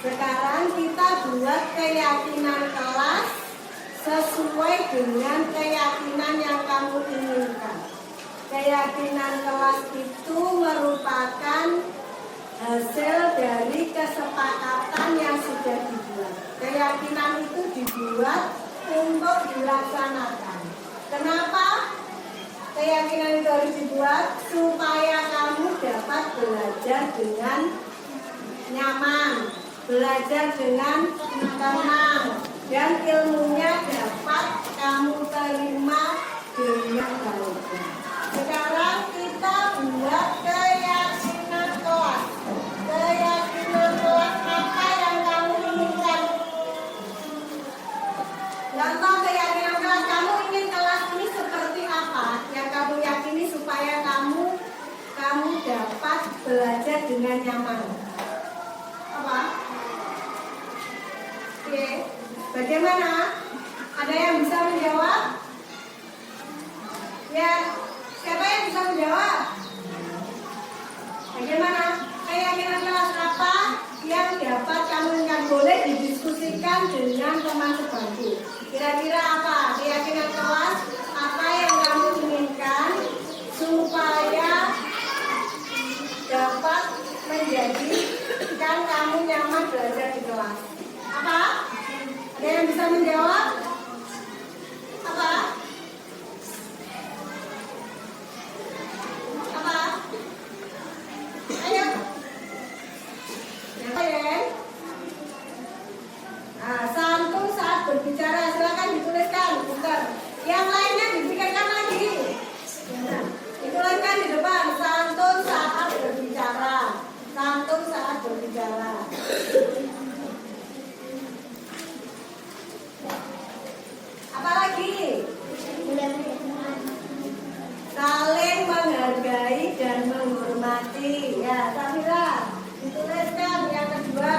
Sekarang kita buat keyakinan kelas sesuai dengan keyakinan yang kamu inginkan. Keyakinan kelas itu merupakan hasil dari kesepakatan yang sudah dibuat. Keyakinan itu dibuat untuk dilaksanakan. Kenapa keyakinan itu harus dibuat? Supaya kamu dapat belajar dengan nyaman, belajar dengan tenang, dan ilmunya dapat kamu terima dengan baik. Sekarang kita buat keyakinan kelas. Keyakinan kelas apa yang kamu inginkan? Contoh keyakinan kelas, kamu ingin kelas ini seperti apa? Yang kamu yakini supaya kamu dapat belajar dengan nyaman. Apa? Oke, bagaimana? Ada yang bisa menjawab? Ya, siapa yang bisa menjawab? Bagaimana? Keyakinan kelas apa yang dapat kamu inginkan? Boleh didiskusikan dengan teman sebangku. Kira-kira apa? Keyakinan kelas apa yang kamu inginkan supaya dapat menjadikan kamu nyaman belajar di kelas? Apa? Ada yang bisa menjawab? Apa? Apa? Ayo. Yang lain? Nah, santun saat berbicara, silakan dituliskan. Bentar. Yang lainnya dipikirkan lagi. Dituliskan di depan. Santun saat berbicara. Santun saat berbicara. Apalagi? Saling menghargai dan menghormati. Ya, Safira, dituliskan yang kedua.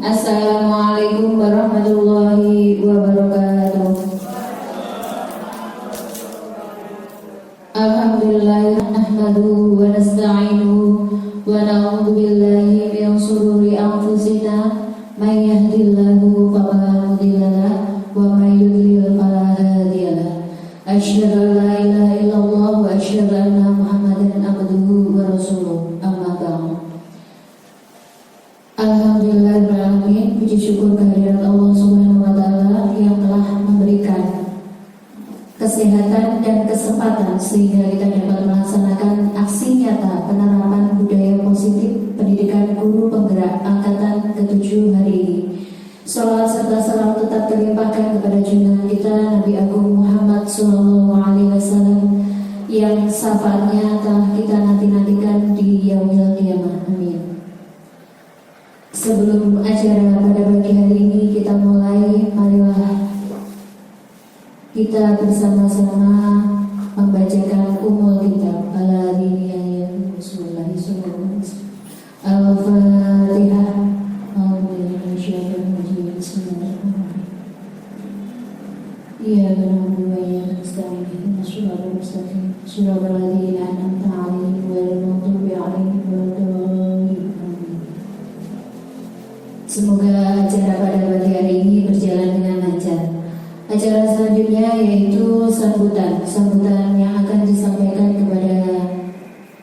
Assalamualaikum warahmatullahi wabarakatuh. Alhamdulillah nahmaduhu wa nasta'inuhu wa na'udzu billahi min شرور أنفسنا من يهد الله فلا مضل له ومن يضلل فلا هادي له أشهد أن لا إله إلا الله وأشهد أن محمدا عبده ورسوله أما بعد. Alhamdulillahirrahmanirrahim. Puji syukur kehadirat Allah Subhanahu wa Ta'ala yang telah memberikan kesehatan dan kesempatan sehingga kita dapat melaksanakan aksi nyata penerapan budaya positif pendidikan guru penggerak angkatan ke-7 hari ini. Salawat serta salam tetap terlimpahkan kepada junjungan kita Nabi Agung Muhammad SAW yang syafaatnya telah kita nanti-nantikan di yaumil qiyamah. Amin. Sebelum acara pada pagi hari ini kita mulai, marilah kita bersama-sama membacakan umul kitab ala diniyah Bismillahirrahmanirrahim. Al-Fatihah. Bismillahirrahmanirrahim. Ya na'budu wa iyyaka nasta'in ihdinas siratal mustaqim siratal ladzina an'amta 'alaihim ghairil maghdubi 'alaihim waladdallin. Semoga acara pada pagi hari ini berjalan dengan lancar. Acara selanjutnya yaitu sambutan yang akan disampaikan kepada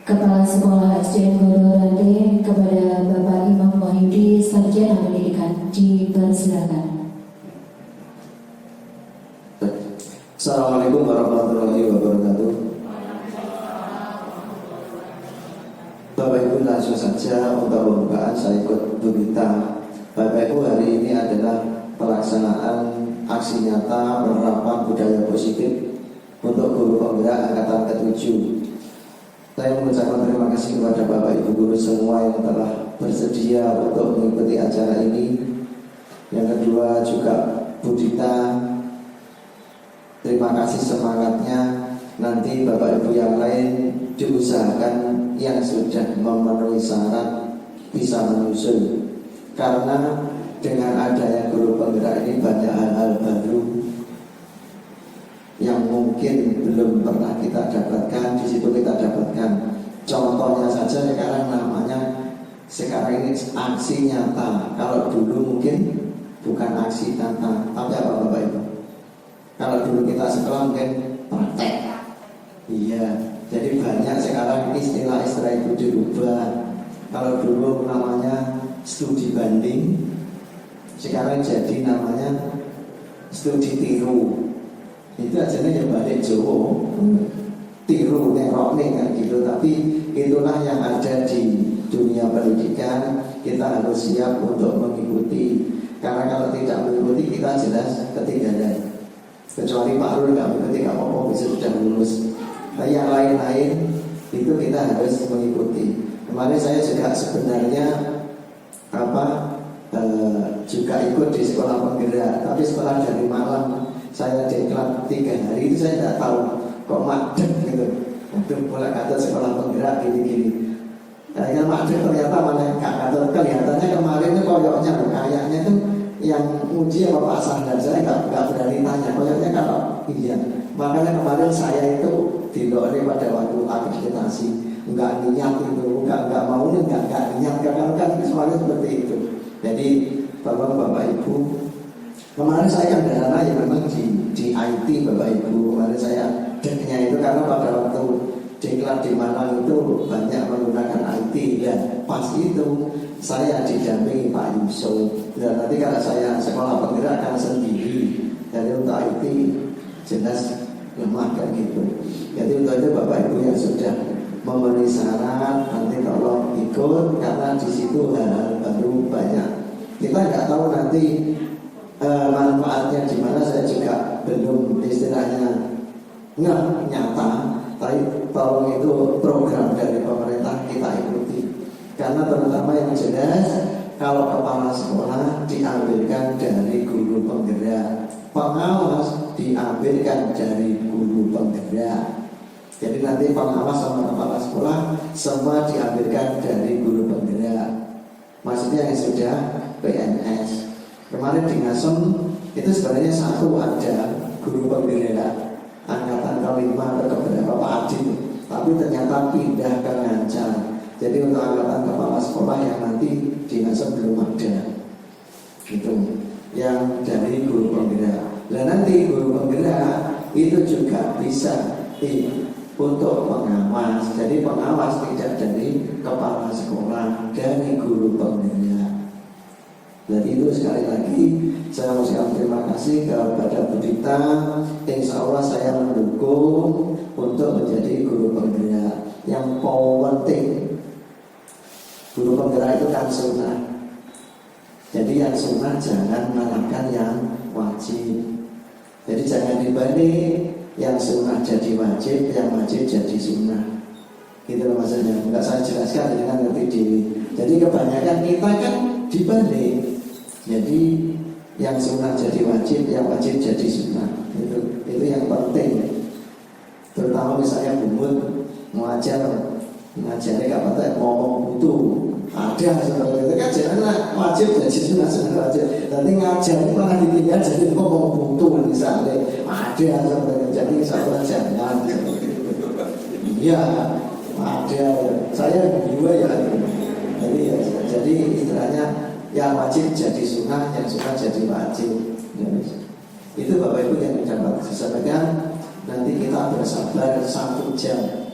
Kepala Sekolah SDN Godorande kepada Bapak Imam Wahyudi Sarjana Pendidikan. Dipersilakan. Assalamualaikum warahmatullahi wabarakatuh. Bapak Ibu langsung saja untuk pembukaan saya ikut berita. Bapak Ibu, hari ini adalah pelaksanaan aksi nyata penerapan budaya positif untuk guru penggerak angkatan ke-7. Saya mengucapkan terima kasih kepada Bapak Ibu guru semua yang telah bersedia untuk mengikuti acara ini. Yang kedua juga Bu Dita, terima kasih semangatnya. Nanti Bapak Ibu yang lain diusahakan yang sudah memenuhi syarat bisa menyusul. Karena dengan adanya guru penggerak ini banyak hal-hal baru yang mungkin belum pernah kita dapatkan. Di situ kita dapatkan contohnya saja sekarang ini aksi nyata. Kalau dulu mungkin bukan aksi nyata, tapi apa Bapak Ibu? Kalau dulu kita sekolah mungkin praktek. Iya, jadi banyak sekarang istilah-istilah itu dirubah. Kalau dulu namanya studi banding, sekarang jadi namanya studi tiru. Itu aja yang balik Jawa, tiru nerok nih kan gitu. Tapi itulah yang ada di dunia pendidikan. Kita harus siap untuk mengikuti. Karena kalau tidak mengikuti kita jelas ketinggalan. Kecuali Pak Rul nggak mengikuti, nggak apa-apa, bisa sudah lulus. Nah, yang lain-lain itu kita harus mengikuti. Kemarin saya juga sebenarnya juga ikut di sekolah penggerak, tapi setelah dari malam saya deklat 3 hari itu saya tidak tahu kok madep gitu. Untuk mulai kata sekolah penggerak gini-gini. Kayaknya madep ternyata mana nggak kata, kelihatannya kemarin itu koyoknya kayaknya itu yang uji apa Pak Sandar, saya nggak berani tanya. Koyoknya kalau iya, makanya kemarin saya itu dilori pada waktu akreditasi nggak niat itu, nggak mau nggak niat karena kan semuanya seperti itu. Jadi Bapak Ibu, kemarin saya kan dana yang memang di IT Bapak Ibu. Kemarin saya deknya itu karena pada waktu deklar di Malang itu banyak menggunakan IT dan pas itu saya didampingi Pak Yusuf. Dan nanti kalau saya sekolah penggerak kan sendiri, jadi untuk IT jelas lemah kan gitu. Jadi untuk itu Bapak Ibu yang sudah memenuhi syarat nanti tolong ikut, karena di situ hal-hal baru banyak. Kita nggak tahu nanti manfaatnya di mana, saya juga belum istilahnya nyata. Tapi tolong itu program dari pemerintah kita ikuti. Karena terutama yang jelas kalau kepala sekolah diambilkan dari guru penggerak, pengawas diambilkan dari guru penggerak. Jadi nanti pengawas sama kepala sekolah semua diambilkan dari guru penggerak. Maksudnya yang sudah PNS. Kemarin di Ngasem itu sebenarnya satu ada guru penggerak angkatan ke-5 atau ke-berapa Pak Adit, tapi ternyata pindah ke Ngancar. Jadi untuk angkatan kepala sekolah yang nanti di Dinasem belum ada. Itu yang dari guru penggerak. Dan nanti guru penggerak itu juga bisa untuk pengawas. Jadi pengawas tidak dari kepala sekolah, dari guru penggerak. Jadi itu sekali lagi saya mengucapkan terima kasih kepada Bu Dita. Insya Allah saya mendukung untuk menjadi guru penggerak. Yang penting guru penggerak itu kan sunnah. Jadi yang sunnah jangan mengalahkan yang wajib. Jadi jangan dibanding yang sunnah jadi wajib, yang wajib jadi sunnah. Gitu loh maksudnya. Enggak saya jelaskan dengan ngerti diri. Jadi kebanyakan kita kan dibanding. Jadi yang sunnah jadi wajib, yang wajib jadi sunnah. Itu yang penting. Terutama misalnya bumut ngajari apa ngomong butuh. Ada seperti itu kan jangan wajib jadi sunnah wajib. Nanti ngajar malah ditinggal jadi ngomong butuh misalnya. Ada seperti itu. Jadi saya jangan seperti itu. Iya, ada. Saya juga ya. Jadi istilahnya yang wajib jadi sunnah, yang sunnah jadi wajib. Itu Bapak Ibu yang dapat saya sampaikan. Nanti kita bersabar 1 jam.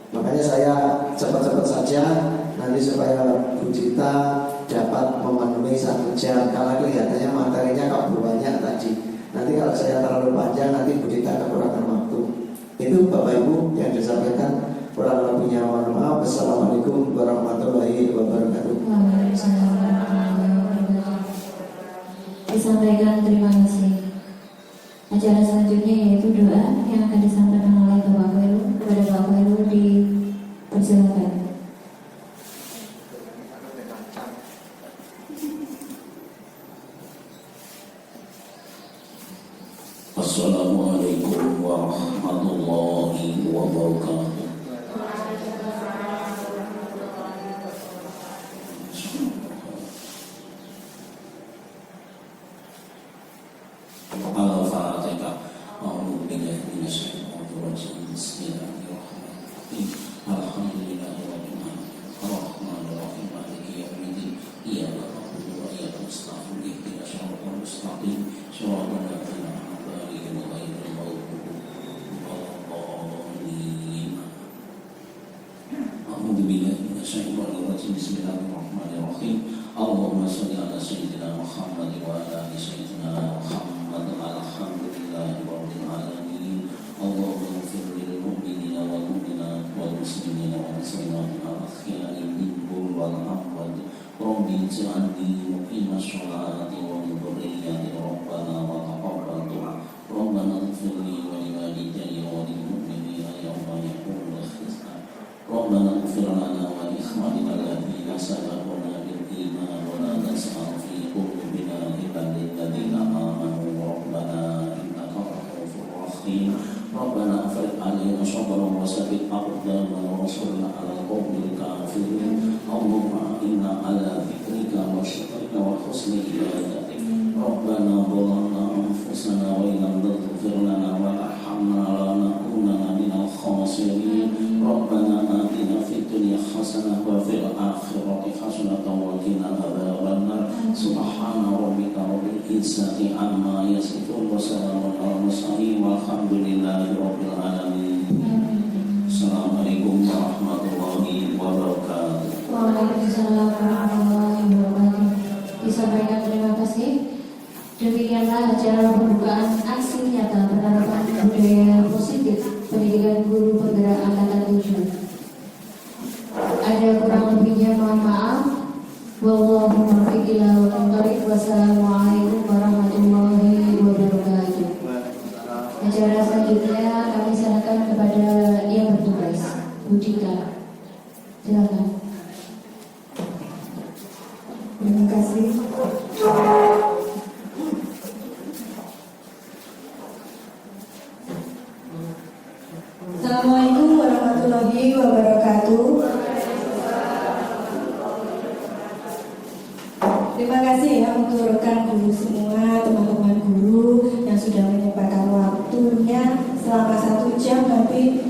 Makanya saya cepat-cepat saja nanti supaya Bu Dita dapat memenuhi 1 jam. Kalau kelihatannya materinya kok banyak tadi. Nanti kalau saya terlalu panjang nanti Bu Dita kekurangan waktu. Itu Bapak Ibu yang disampaikan. Kurang lebihnya mohon maaf. Assalamualaikum warahmatullahi wabarakatuh. Disampaikan terima kasih. Acara selanjutnya yaitu doa yang akan disampaikan oleh Bapak Khairu. Kepada Bapak Khairu dipersilakan. Assalamualaikum warahmatullahi wabarakatuh. Al-Fatihah. A'udzu billahi minasyaitonir rajim. Bismillahirrahmanirrahim. Alhamdulillahirabbil alamin. Arrahmanir rahim. Maliki yaumiddin. Iyyaka na'budu wa iyyaka nasta'in. Ihdinas siratal mustaqim. Shiratal ladzina an'amta 'alaihim ghairil maghdubi 'alaihim waladdallin. A'udzu billahi minasyaitonir rajim. Bismillahirrahmanirrahim. Allahumma shalli ala sayyidina Muhammad wa ala ali sayyidina Muhammad. Alhamdulillahi rabbil alamin. Allahumma ighfir lil mu'minina wal mu'minat wal muslimina wal muslimat al ahya'i minhum wal amwat. Rabbi ij'alni muqimas sholati wa min dhurriyyati rabbana wa taqabbal du'a. Rabbana ighfir li wa li walidayya wa lil mu'minina yawma yaqumul hisab. Rabbana ighfir lana wa li ikhwanina alladhina sabaquna bil iman wa la taj'al fi qulubina ghillan lil ladzina amanu. Rabbana afriq alaina sabran wa sabbit aqdamana wa ansurna 'alal qawmil kafirin. Allahumma inna 'ala dzikrika wa syukrika wa husni ibadatik. Rabbana zalamna anfusana wa illam taghfir lana wa tarhamna lanakunanna minal khasirin. Rabbana atina fid dunya hasanah wa fil akhirati hasanah wa qina adzabannar. Subhana rabbika rabbil izzati amma yasifun wa salamun alal mursalin walhamdulillahi rabbil alamin. Assalamualaikum warahmatullahi wabarakatuh. Waalaikumsalam warahmatullahi wabarakatuh. Disampaikan terima kasih. Demikianlah acara pembukaan aksi nyata penerapan budaya positif pendidikan guru penggerak angkatan 7. Ada kurang lebihnya mohon maaf. Wallahu muwaffiq ila aqwamit thoriq. Wassalamualaikum warahmatullahi wabarakatuh. Acara selanjutnya kami serahkan kepada yang bertugas, Bu Dita. Silakan. Terima kasih. Assalamualaikum warahmatullahi wabarakatuh. Terima kasih ya untuk rekan guru semua, teman-teman guru yang sudah menyempatkan waktunya selama 1 jam nanti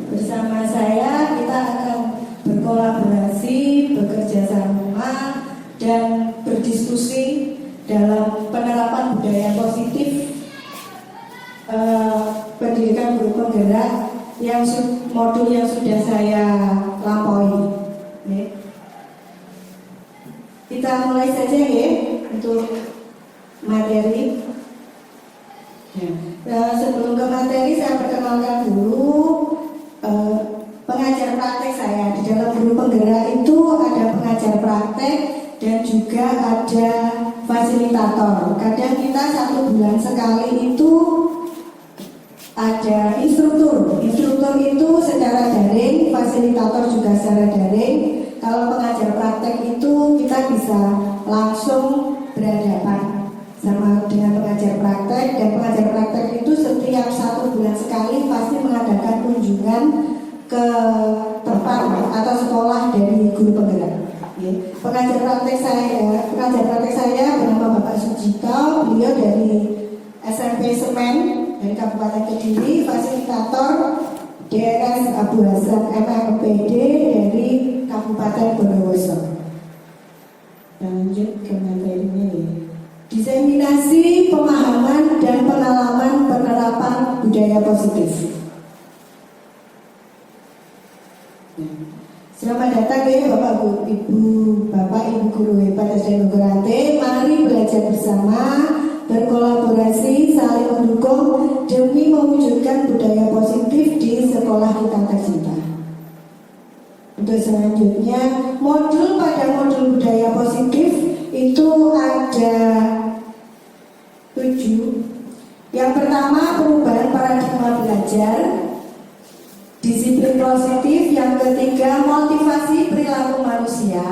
bersama saya. Kita akan berkolaborasi, bekerja sama dalam penerapan budaya positif pendidikan guru penggerak yang modul yang sudah saya lampaui. Oke. Kita mulai saja ya untuk materi. Sebelum ke materi saya perkenalkan dulu pengajar praktek saya. Di dalam guru penggerak itu ada pengajar praktek dan juga ada fasilitator. Kadang kita 1 bulan sekali itu ada instruktur. Instruktur itu secara daring, fasilitator juga secara daring. Kalau pengajar praktek itu kita bisa langsung berhadapan sama dengan pengajar praktek, dan pengajar praktek itu setiap 1 bulan sekali pasti mengadakan kunjungan ke tempat atau sekolah dari guru penggerak. Pengajar praktek saya bernama Bapak Sujito, beliau dari SMP Semen dari Kabupaten Kediri, fasilitator DRS Abu Hasan MMPD dari Kabupaten Bondowoso. Lanjut ke materinya ya. Diseminasi pemahaman dan pengalaman penerapan budaya positif. Selamat datang ya Bapak Ibu guru hebat SD Nugurate. Mari belajar bersama, berkolaborasi, saling mendukung demi mewujudkan budaya positif di sekolah kita tercinta. Untuk selanjutnya, pada modul budaya positif itu ada 7. Yang pertama, perubahan paradigma belajar, disiplin positif. Yang ketiga, motivasi perilaku manusia.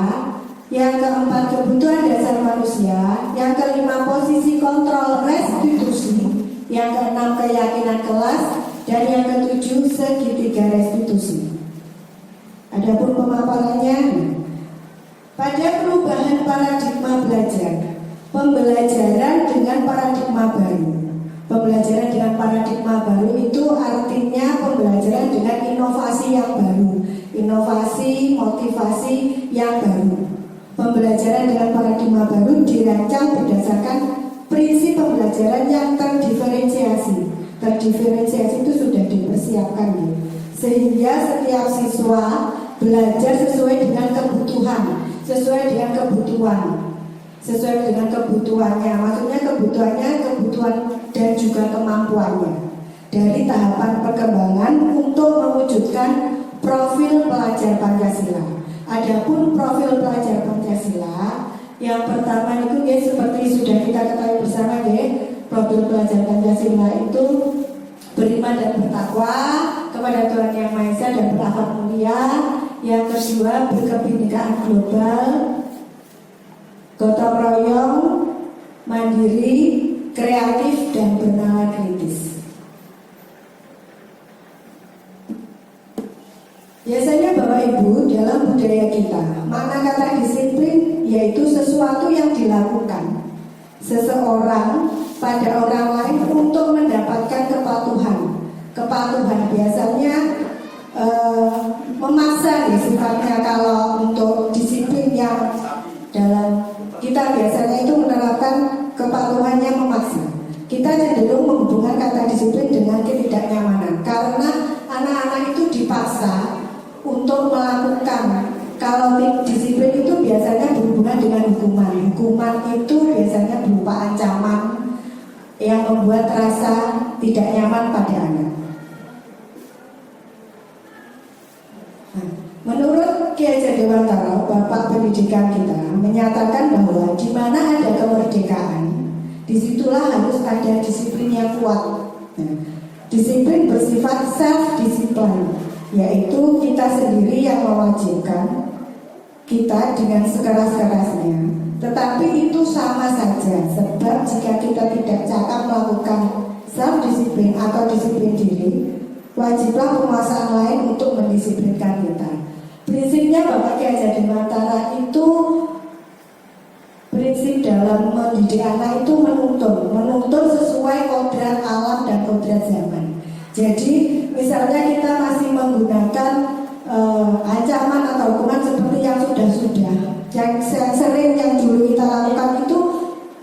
Yang keempat, kebutuhan dasar manusia. Yang kelima, posisi kontrol restitusi. Yang keenam, keyakinan kelas. Dan yang ketujuh, segitiga restitusi. Adapun pemaparannya, pada perubahan paradigma belajar, pembelajaran dengan paradigma baru. Pembelajaran dengan paradigma baru itu artinya pembelajaran dengan inovasi yang baru, inovasi, motivasi yang baru. Pembelajaran dengan paradigma baru dirancang berdasarkan prinsip pembelajaran yang terdiferensiasi. Terdiferensiasi itu sudah dipersiapkan ya. Sehingga setiap siswa belajar sesuai dengan kebutuhan, sesuai dengan kebutuhannya. Maksudnya kebutuhan dan juga kemampuannya. Dari tahapan perkembangan untuk mewujudkan profil pelajar Pancasila. Adapun profil pelajar Pancasila yang pertama itu ya, seperti sudah kita ketahui bersama ya, profil pelajar Pancasila itu beriman dan bertakwa kepada Tuhan Yang Maha Esa dan berakhlak mulia. Yang kedua, berkebinekaan global, gotong royong, mandiri, kreatif, dan bernalar kritis. Biasanya Bapak Ibu, dalam budaya kita, makna kata disiplin yaitu sesuatu yang dilakukan seseorang pada orang lain untuk mendapatkan kepatuhan. Kepatuhan biasanya memaksa ya, sifatnya. Kalau untuk disiplin yang dalam kita biasanya itu menerapkan kepatuhannya memaksa. Kita cenderung menghubungkan kata disiplin dengan ketidaknyamanan, karena anak-anak itu dipaksa untuk melakukan. Kalau disiplin itu biasanya berhubungan dengan hukuman. Hukuman itu biasanya berupa ancaman yang membuat rasa tidak nyaman pada anak. Menurut Ki Hajar Dewantara, Bapak Pendidikan kita, menyatakan bahwa di mana ada kemerdekaan, disitulah harus ada disiplin yang kuat. Disiplin bersifat self-discipline, yaitu kita sendiri yang mewajibkan kita dengan sekeras-kerasnya. Tetapi itu sama saja, sebab jika kita tidak cakap melakukan self-disiplin atau disiplin diri, wajiblah penguasaan lain untuk mendisiplinkan kita. Prinsipnya Bapak Ki Hajar Dewantara itu, prinsip dalam mendidik anak itu menuntun sesuai kodrat alam dan kodrat zaman. Jadi misalnya kita masih menggunakan ancaman atau hukuman seperti yang sudah yang sering yang dulu kita lakukan itu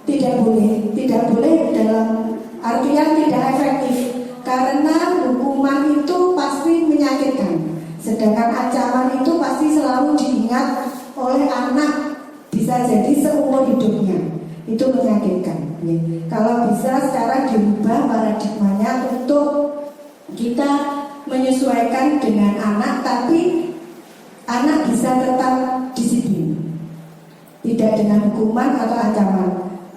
tidak boleh dalam artian tidak efektif, karena hukuman itu pasti menyakitkan, sedangkan ancaman itu pasti selalu diingat oleh anak, bisa jadi seumur hidupnya. Itu menyakitkan. Kalau bisa sekarang dirubah paradigmanya untuk kita menyesuaikan dengan anak, tapi anak bisa tetap disiplin, tidak dengan hukuman atau ancaman.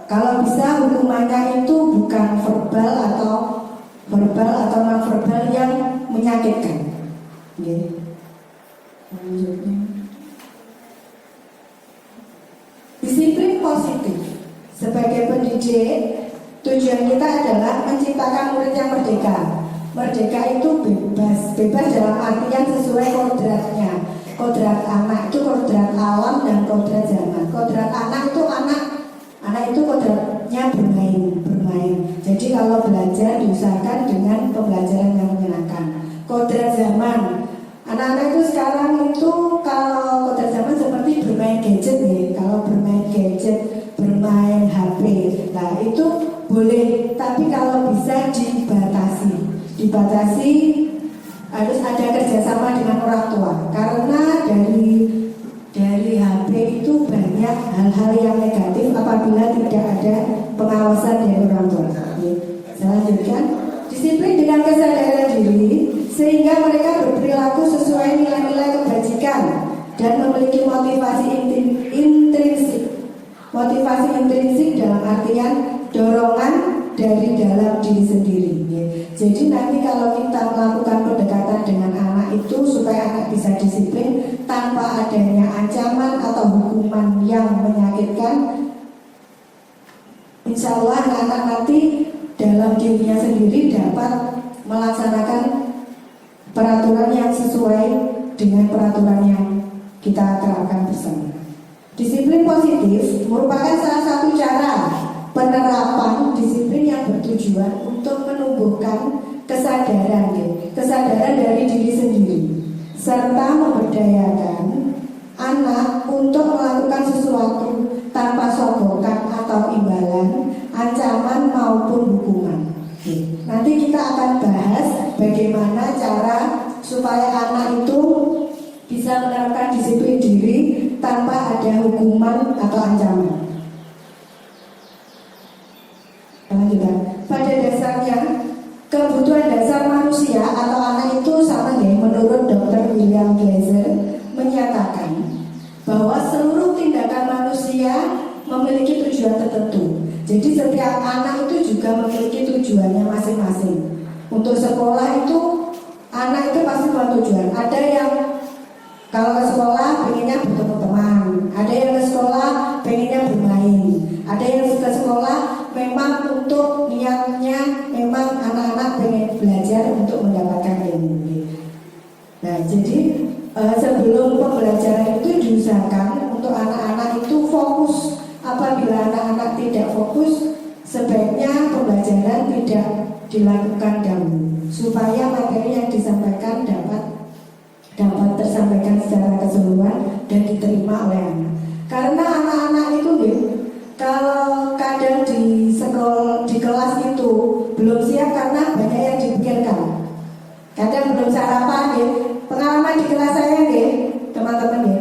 Kalau bisa hukumannya itu bukan verbal atau non verbal yang menyakitkan. Selanjutnya, disiplin positif. Sebagai pendidik, tujuan kita adalah menciptakan murid yang merdeka. Merdeka itu bebas dalam artian sesuai kodratnya. Kodrat anak itu kodrat alam dan kodrat zaman. Kodrat anak itu kodratnya bermain. Jadi kalau belajar diusahakan dengan pembelajaran yang menyenangkan. Kodrat zaman, anak-anak itu sekarang itu kalau kodrat zaman seperti bermain gadget nih. Kalau bermain gadget, bermain HP, nah itu boleh, tapi kalau bisa dibatasi harus ada kerjasama dengan orang tua, karena dari HP itu banyak hal-hal yang negatif apabila tidak ada pengawasan dari orang tua. Saya lanjutkan, disiplin dengan kesadaran diri sehingga mereka berperilaku sesuai nilai-nilai kebajikan dan memiliki motivasi intrinsik. Motivasi intrinsik dalam artian dorongan dari dalam diri sendiri. Jadi nanti kalau kita melakukan pendekatan dengan anak itu supaya anak bisa disiplin tanpa adanya ancaman atau hukuman yang menyakitkan, insya Allah anak-anak nanti dalam dirinya sendiri dapat melaksanakan peraturan yang sesuai dengan peraturan yang kita terapkan bersama. Disiplin positif merupakan salah satu cara penerapan disiplin yang bertujuan untuk menumbuhkan kesadaran dari diri sendiri serta memberdayakan anak untuk melakukan sesuatu tanpa sogokan atau imbalan, ancaman maupun hukuman. Nanti kita akan bahas bagaimana cara supaya anak itu bisa menerapkan disiplin diri tanpa ada hukuman atau ancaman. Lanjutkan. Pada dasarnya kebutuhan dasar manusia atau anak itu sama ya. Menurut Dr. William Glasser menyatakan bahwa seluruh tindakan manusia memiliki tujuan tertentu. Jadi setiap anak itu juga memiliki tujuannya masing-masing. Untuk sekolah itu anak itu pasti punya tujuan. Ada yang kalau ke sekolah pengennya bertemu teman, ada yang ke sekolah pengennya bermain, ada yang ke sekolah memang untuk niatnya memang anak-anak pengen belajar untuk mendapatkan ilmu. Nah, jadi sebelum pembelajaran itu diusahakan untuk anak-anak itu fokus. Apabila anak-anak tidak fokus, sebaiknya pembelajaran tidak dilakukan dahulu supaya materi yang disampaikan dapat tersampaikan secara keseluruhan dan diterima oleh anak. Karena anak-anak itu kalau kadang di kelas itu belum siap karena banyak yang dipikirkan. Kadang belum sarapan Pengalaman di kelas saya teman-teman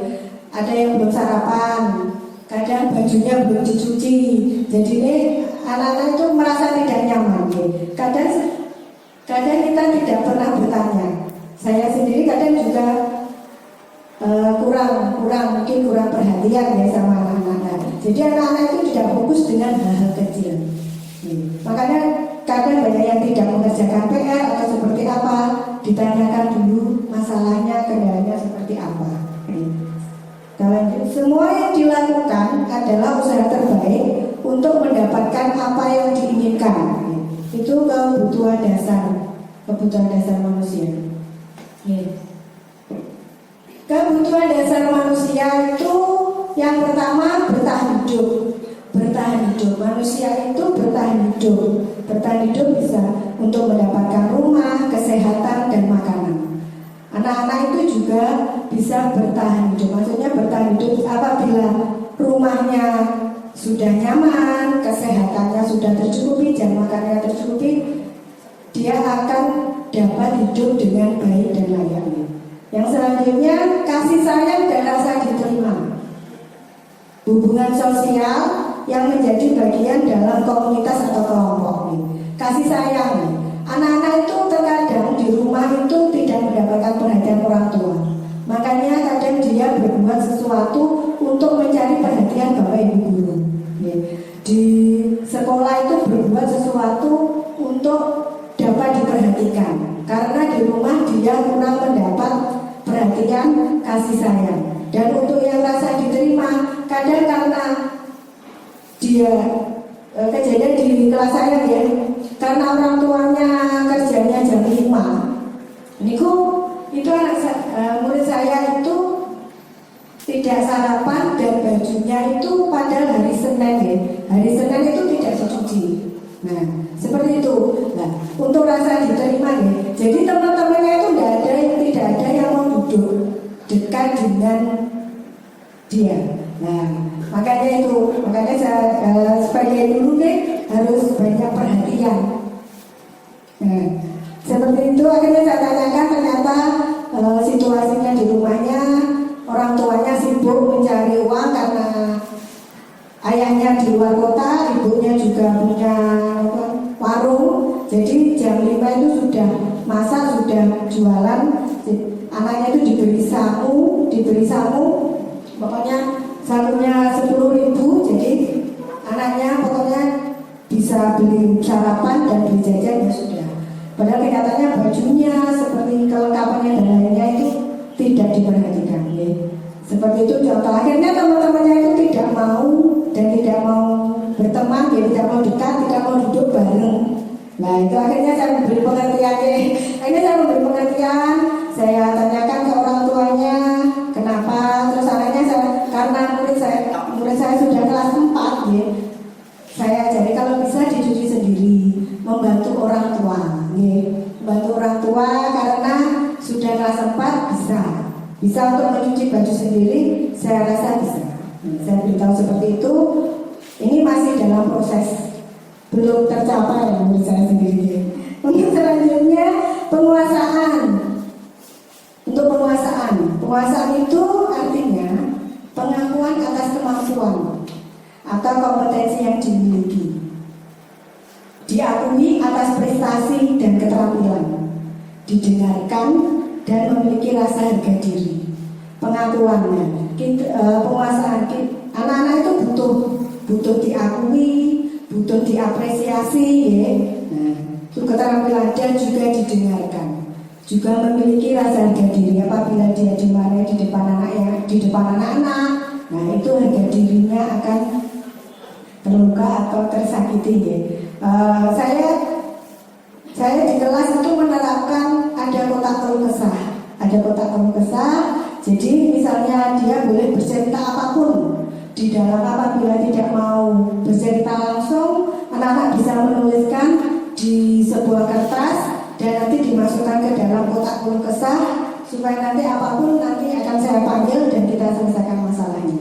ada yang belum sarapan, kadang bajunya belum dicuci. Jadi anak-anak itu merasa tidak nyaman. Kadang kita tidak pernah bertanya. Saya sendiri kadang juga mungkin kurang perhatian sama anak-anak. Jadi anak-anak itu tidak fokus dengan hal-hal kecil. Makanya kadang banyak yang tidak mengerjakan PR atau seperti apa, ditanyakan dulu masalahnya, kendalanya seperti apa. Semua yang dilakukan adalah usaha terbaik untuk mendapatkan apa yang diinginkan. Itu kebutuhan dasar manusia. Kebutuhan dasar manusia itu yang pertama bertahan hidup. Manusia itu bertahan hidup bisa untuk mendapatkan rumah, kesehatan dan makanan. Anak-anak itu juga bisa bertahan hidup. Maksudnya bertahan hidup apabila rumahnya sudah nyaman, kesehatannya sudah tercukupi, jam makannya tercukupi, dia akan dapat hidup dengan baik dan layak. Yang selanjutnya, kasih sayang dan rasa diterima. Hubungan sosial yang menjadi bagian dalam komunitas atau kelompok. Kasih sayang. Anak-anak itu terkadang di rumah itu tidak mendapatkan perhatian orang tua. Makanya kadang dia berbuat sesuatu untuk mencari perhatian bapak ibu guru. Di sekolah itu berbuat sesuatu untuk dapat diperhatikan. Karena di rumah dia kurang mendapat perhatian kasih sayang. Dan untuk yang rasa diterima, kadang karena dia kejadian di kelas saya ya, karena orang tuanya kerjanya jam 5. Itu murid saya itu tidak sarapan dan bajunya itu padahal hari Senin ya. Hari Senin itu tidak dicuci. Nah, seperti itu. Nah, untuk rasa diterima ya. Jadi teman-temannya itu tidak ada yang mau duduk dekat dengan dia. Nah, makanya saya sebagai guru harus banyak perhatian. Nah, seperti itu akhirnya saya tanyakan, ternyata situasinya di rumahnya orang tuanya sibuk mencari uang karena ayahnya di luar kota, ibunya juga punya warung. Jadi jam 5 itu sudah masak, sudah jualan. Anaknya itu diberi samu, pokoknya sakunya 10.000. Jadi anaknya pokoknya bisa beli sarapan dan beli jajan ya sudah. Padahal kelihatannya bajunya seperti kelengkapannya dan lainnya itu tidak diperhatikan ya. Seperti itu contoh. Akhirnya teman-temannya itu tidak mau dan tidak mau berteman, ya, tidak mau dekat, tidak mau duduk bareng. Nah itu akhirnya saya memberi pengertian ya. Akhirnya saya memberi pengertian. Saya tanyakan ke orang tuanya kenapa. Terus akhirnya karena murid saya sudah kelas 4 ya, saya jadi kalau bisa dicuci sendiri, membantu orang tua ya. Membantu orang tua karena sudah kelas 4 bisa untuk mencuci baju sendiri. Saya rasa bisa. Saya beritahu seperti itu. Ini masih dalam proses, belum tercapai menurut saya sendiri. Untuk selanjutnya penguasaan. Untuk penguasaan itu artinya pengakuan atas kemampuan atau kompetensi yang dimiliki, diakui atas prestasi dan keterampilan, didengarkan dan memiliki rasa harga diri. Pengakuannya, penguasaan anak-anak itu butuh diakui, butuh diapresiasi ya. Nah, itu keterampilan dan juga didengarkan. Juga memiliki rasa harga diri apabila dia dimarahi di depan anak-anak. Nah itu harga dirinya akan terluka atau tersakiti ya. Saya di kelas itu menerapkan ada kotak keluh kesah. Jadi misalnya dia boleh bercerita apapun di dalam. Apabila tidak mau bercerita langsung, anak-anak bisa menuliskan di sebuah kertas dan nanti dimasukkan ke dalam kotak keluh kesah supaya nanti apapun nanti akan saya panggil dan kita selesaikan masalahnya.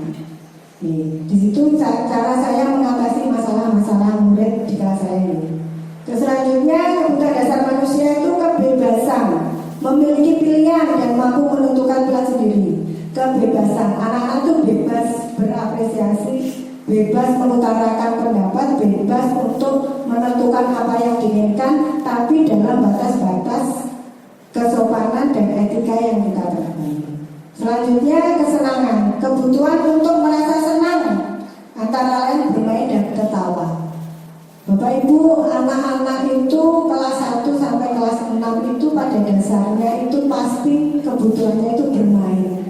Di situ cara saya mengatasi masalah-masalah murid di kelas saya ini. Selanjutnya kebutuhan dasar manusia itu kebebasan, memiliki pilihan dan mampu menentukan pilihan sendiri. Kebebasan, anak-anak itu bebas berapresiasi, bebas mengutarakan pendapat, bebas untuk menentukan apa yang diinginkan, tapi dalam batas-batas kesopanan dan etika yang kita terapkan. Selanjutnya kesenangan, kebutuhan untuk merasa senang, antara lain bermain dan tertawa. Bapak Ibu, anak-anak itu kelas 1 sampai kelas 6 itu pada dasarnya itu pasti kebutuhannya itu bermain,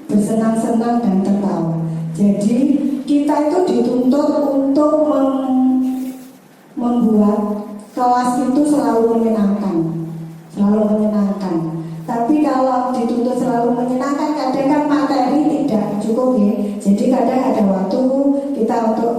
bersenang-senang dan tertawa. Jadi kita itu dituntut untuk membuat kelas itu selalu menyenangkan. Tapi kalau dituntut selalu menyenangkan, kadang kan materi tidak cukup ya. Jadi kadang ada waktu kita untuk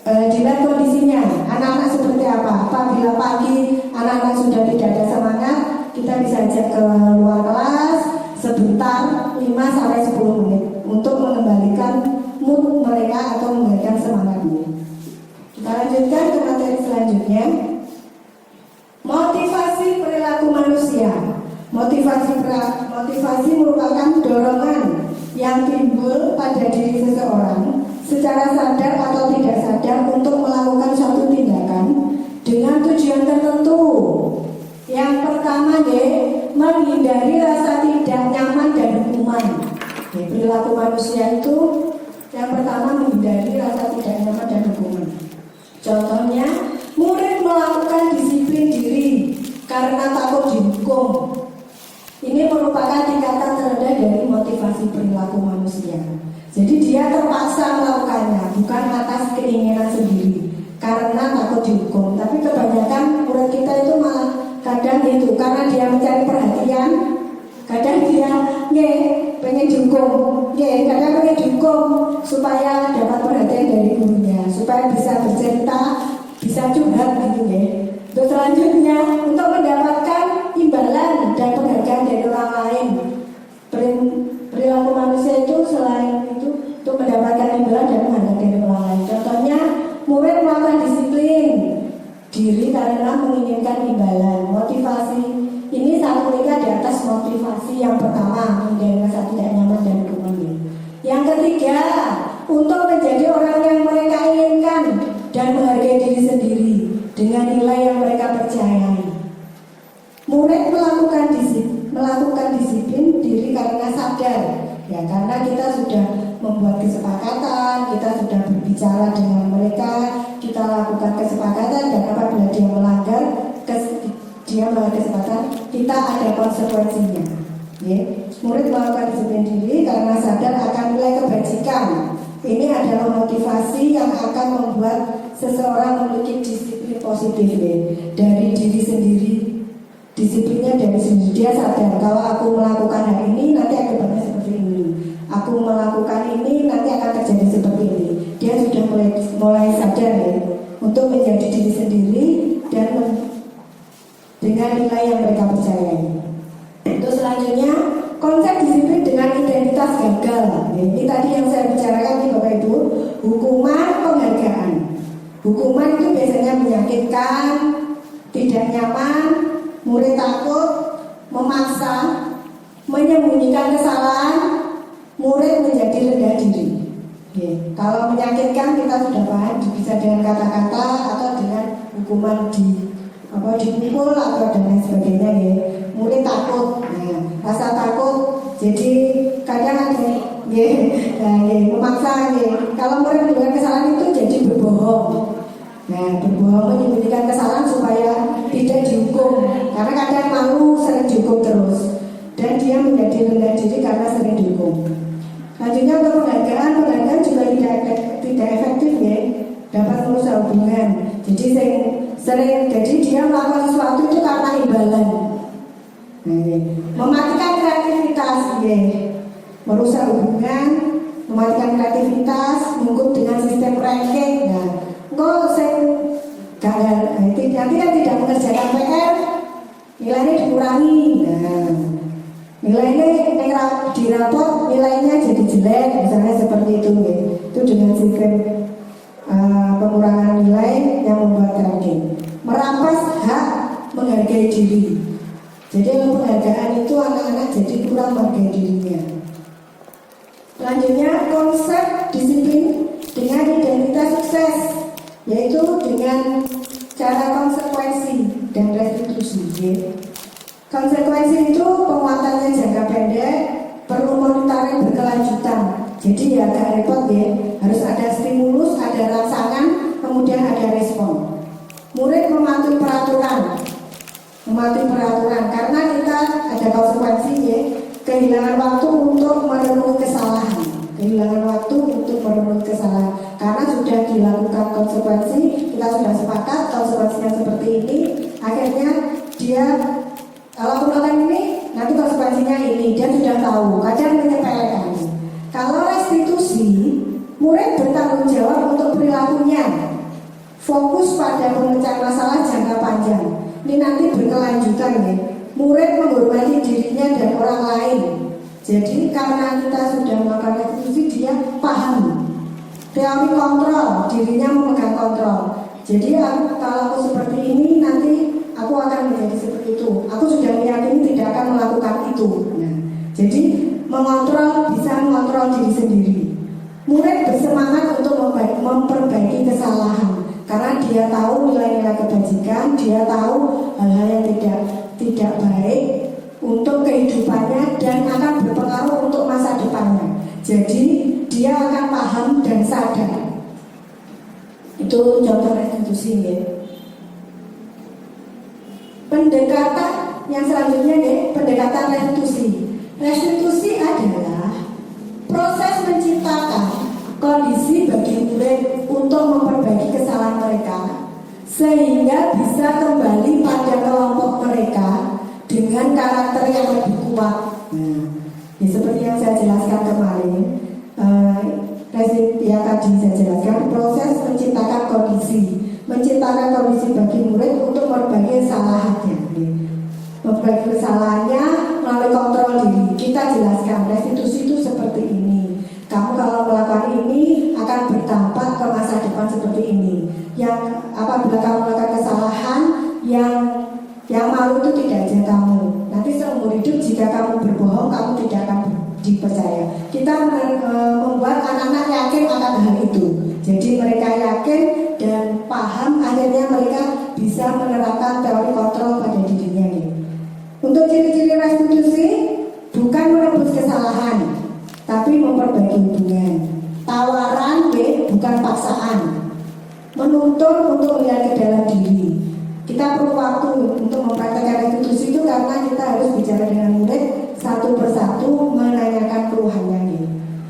dilihat kondisinya, anak-anak seperti apa. Apabila pagi anak-anak sudah tidak ada semangat, kita bisa ajak ke luar kelas sebentar 5 sampai 10 menit untuk mengembalikan mood mereka atau mengembalikan semangat Kita lanjutkan ke materi selanjutnya. Motivasi perilaku manusia. Motivasi merupakan dorongan yang timbul pada diri seseorang secara sadar atau tidak sadar untuk melakukan suatu tindakan dengan tujuan tertentu. Yang pertama, menghindari rasa tidak nyaman dan hukuman. Perilaku manusia itu yang pertama menghindari rasa tidak nyaman dan hukuman. Contohnya, murid melakukan disiplin diri karena takut dihukum. Ini merupakan tingkatan terendah dari motivasi perilaku manusia. Jadi dia terpaksa melakukannya, bukan atas keinginan sendiri, karena takut dihukum. Tapi kebanyakan murid kita itu malah kadang itu karena dia mencari perhatian, kadang dia pengen dihukum, kadang pengen dihukum supaya dapat perhatian dari gurunya, supaya bisa bercerita, bisa curhat gitu ya. Terus selanjutnya untuk mendapatkan imbalan dan penghargaan dari orang lain. Perilaku manusia itu selain itu untuk mendapatkan imbalan dan penghargaan dari orang lain. Contohnya murid melakukan disiplin diri karena menginginkan imbalan. Motivasi ini satu tingkat di atas motivasi yang pertama, menghindari rasa tidak nyaman dan hukuman. Yang ketiga, untuk menjadi orang yang mereka inginkan dan menghargai diri sendiri dengan nilai yang mereka percayai. Murid melakukan disiplin diri karena sadar, ya karena kita sudah membuat kesepakatan, kita sudah berbicara dengan mereka, kita lakukan kesepakatan, dan apabila dia melanggar kesepakatan, kita ada konsekuensinya. Murid melakukan disiplin diri karena sadar akan nilai kebajikan. Ini adalah motivasi yang akan membuat seseorang memiliki disiplin positif dari diri sendiri. Disiplinnya dari sendiri, dia sadar kalau aku melakukan hal ini nanti akibatnya seperti ini. Aku melakukan ini nanti akan terjadi seperti ini. Dia sudah mulai sadar untuk menjadi diri sendiri dan dengan nilai yang mereka percayai. Untuk selanjutnya, konsep disiplin dengan identitas gagal. Ini tadi yang saya bicarakan nih Bapak Ibu, hukuman, penghargaan. Hukuman itu biasanya menyakitkan, tidak nyaman, murid takut, memaksa, menyembunyikan kesalahan, murid menjadi rendah diri. Kalau menyakitkan kita sudah paham, bisa dengan kata-kata atau dengan hukuman dipukul atau dan lain sebagainya. Murid takut, rasa takut, jadi kadang ada memaksa. Kalau murid melakukan kesalahan itu jadi berbohong. Berbohong menyembunyikan kesalahan supaya tidak dihukum, karena kadang malu sering dihukum terus, dan dia menjadi rendah diri karena sering dihukum. Selanjutnya untuk penghargaan juga tidak efektif dapat merusak hubungan. Jadi jadi dia melakukan sesuatu itu karena imbalan. Mematikan kreativitas, merusak hubungan, mematikan kreativitas, menghukum dengan sistem ranking. Nanti kan tidak mengerjakan PR, nilainya dikurangi. Nilainya di rapot nilainya jadi jelek, misalnya seperti itu. Itu dengan sistem pengurangan nilai yang membuat ranking. Merampas hak menghargai diri. Jadi penghargaan itu anak-anak jadi kurang menghargai dirinya. Selanjutnya, konsep disiplin dengan identitas sukses, yaitu dengan cara konsekuensi dan restitusi. Konsekuensi itu penguatannya jangka pendek, perlu monitoring berkelanjutan. Jadi agak repot harus ada stimulus, ada rangsangan, kemudian ada respon. Murid mematuhi peraturan karena kita ada konsekuensi kehilangan waktu untuk merenungi kesalahan, karena sudah dilakukan konsekuensi, kita sudah sepakat konsekuensinya seperti ini, akhirnya dia kalau melakukan ini nanti konsekuensinya ini, dia sudah tahu, kadang menyepelekan. Kalau restitusi, murid bertanggung jawab untuk perilakunya, fokus pada pemecahan masalah jangka panjang. Ini nanti berkelanjutan murid menghormati dirinya dan orang lain. Jadi karena kita sudah melakukan restitusi, dia paham teori kontrol, dirinya memegang kontrol. Jadi kalau aku seperti ini, nanti aku akan menjadi seperti itu. Aku sudah meyakini tidak akan melakukan itu. Nah, jadi mengontrol, bisa mengontrol diri sendiri. Murid bersemangat untuk memperbaiki kesalahan karena dia tahu nilai-nilai kebajikan, dia tahu hal-hal yang tidak baik untuk kehidupannya dan akan berpengaruh untuk masa depannya. Jadi dia akan paham dan sadar. Itu contoh restitusi ya. Pendekatan yang selanjutnya ya, pendekatan restitusi. Restitusi adalah proses menciptakan kondisi bagi murid untuk memperbaiki kesalahan mereka sehingga bisa kembali pada kelompok mereka dengan karakter yang lebih kuat. Ya, seperti yang saya jelaskan kemarin, ya tadi saya jelaskan proses menciptakan kondisi bagi murid untuk memperbaiki kesalahannya. Memperbaiki kesalahannya melalui kontrol diri. Kita jelaskan restitusi itu seperti ini. Kamu kalau melakukan ini akan berdampak ke masa depan seperti ini. Yang apabila kamu melakukan kesalahan yang malu itu tidak aja kamu. Nanti seumur hidup jika kamu berbohong kamu tidak akan dipercaya. Kita membuat anak-anak yakin akan hal itu. Jadi mereka yakin dan paham, akhirnya mereka bisa menerapkan teori kontrol pada dirinya. Untuk ciri-ciri restitusi bukan menebus kesalahan, tapi memperbaiki hubungan. Tawaran bukan paksaan. Menuntun untuk melihat ke dalam diri. Kita perlu waktu untuk mempraktekkan restitusi itu karena kita harus bicara dengan murid satu persatu, menanyakan keluhannya.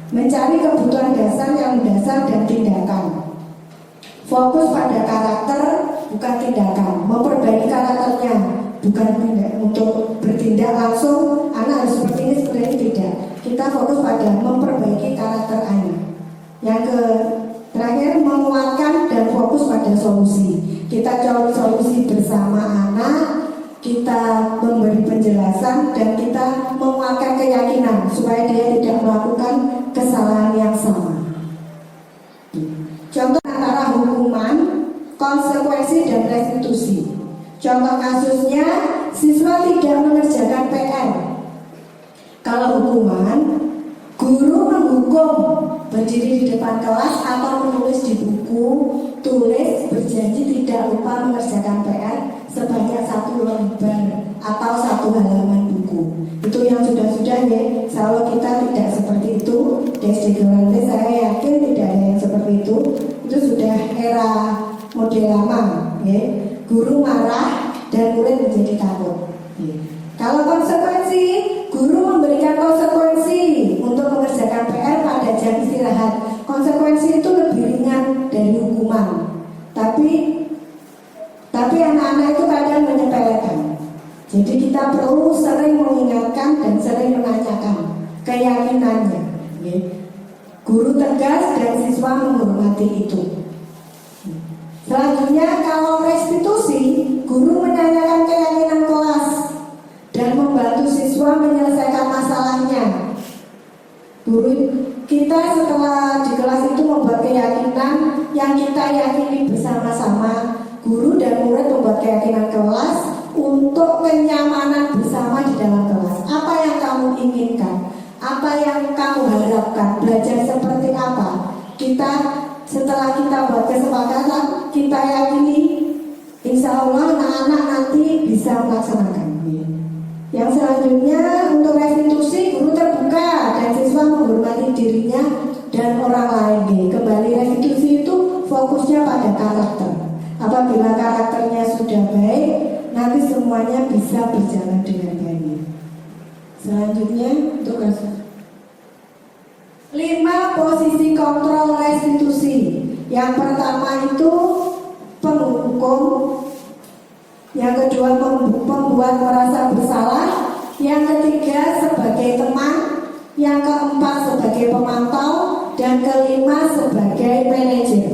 Mencari kebutuhan dasar yang mendasar dan tindakan. Fokus pada karakter bukan tindakan. Memperbaiki karakternya bukan untuk bertindak langsung. Anak harus seperti ini tidak. Kita fokus pada memperbaiki karakter anak. Yang terakhir menguatkan dan fokus pada solusi. Kita cari solusi bersama anak, kita memberi penjelasan dan kita menguatkan keyakinan supaya dia tidak melakukan kesalahan yang sama. Contoh antara hukuman, konsekuensi dan restitusi. Contoh kasusnya, siswa tidak mengerjakan PR. Kalau hukuman, guru menghukum berdiri di depan kelas atau menulis di buku, tulis berjanji tidak lupa mengerjakan PR sebanyak 1 lembar atau 1 halaman buku. Itu yang sudah-sudah ya. Kalau kita tidak seperti itu, SD Gelante saya yakin tidak ada yang seperti itu. Itu sudah era model lama ya. Guru marah dan murid menjadi takut. Kalau konsekuensi, guru memberikan konsekuensi untuk mengerjakan PR pada jam istirahat. Konsekuensi itu lebih ringan dari hukuman. Tapi anak-anak itu kadang menyepelekan. Jadi kita perlu sering mengingatkan dan sering menanyakan keyakinannya. Guru tegas dan siswa menghormati itu. Selanjutnya kalau restitusi, guru menanyakan keyakinan kelas dan membantu siswa menyelesaikan masalahnya. Guru kita setelah di kelas itu membuat keyakinan yang kita yakini bersama-sama. Guru dan murid membuat keyakinan kelas untuk kenyamanan bersama di dalam kelas. Apa yang kamu inginkan? Apa yang kamu harapkan? Belajar seperti apa? Setelah kita buat kesepakatan, kita yakini insya Allah anak-anak nanti bisa melaksanakan. Yang selanjutnya untuk restitusi, guru terbuka dan siswa menghormati dirinya dan orang lain. Kembali restitusi itu fokusnya pada karakter. Apabila karakternya sudah baik, nanti semuanya bisa berjalan dengan baik. Selanjutnya untuk kasus 5 posisi kontrol restitusi. Yang pertama itu penghukum, yang kedua membuat merasa bersalah, yang ketiga sebagai teman, yang keempat sebagai pemantau, dan kelima sebagai manajer.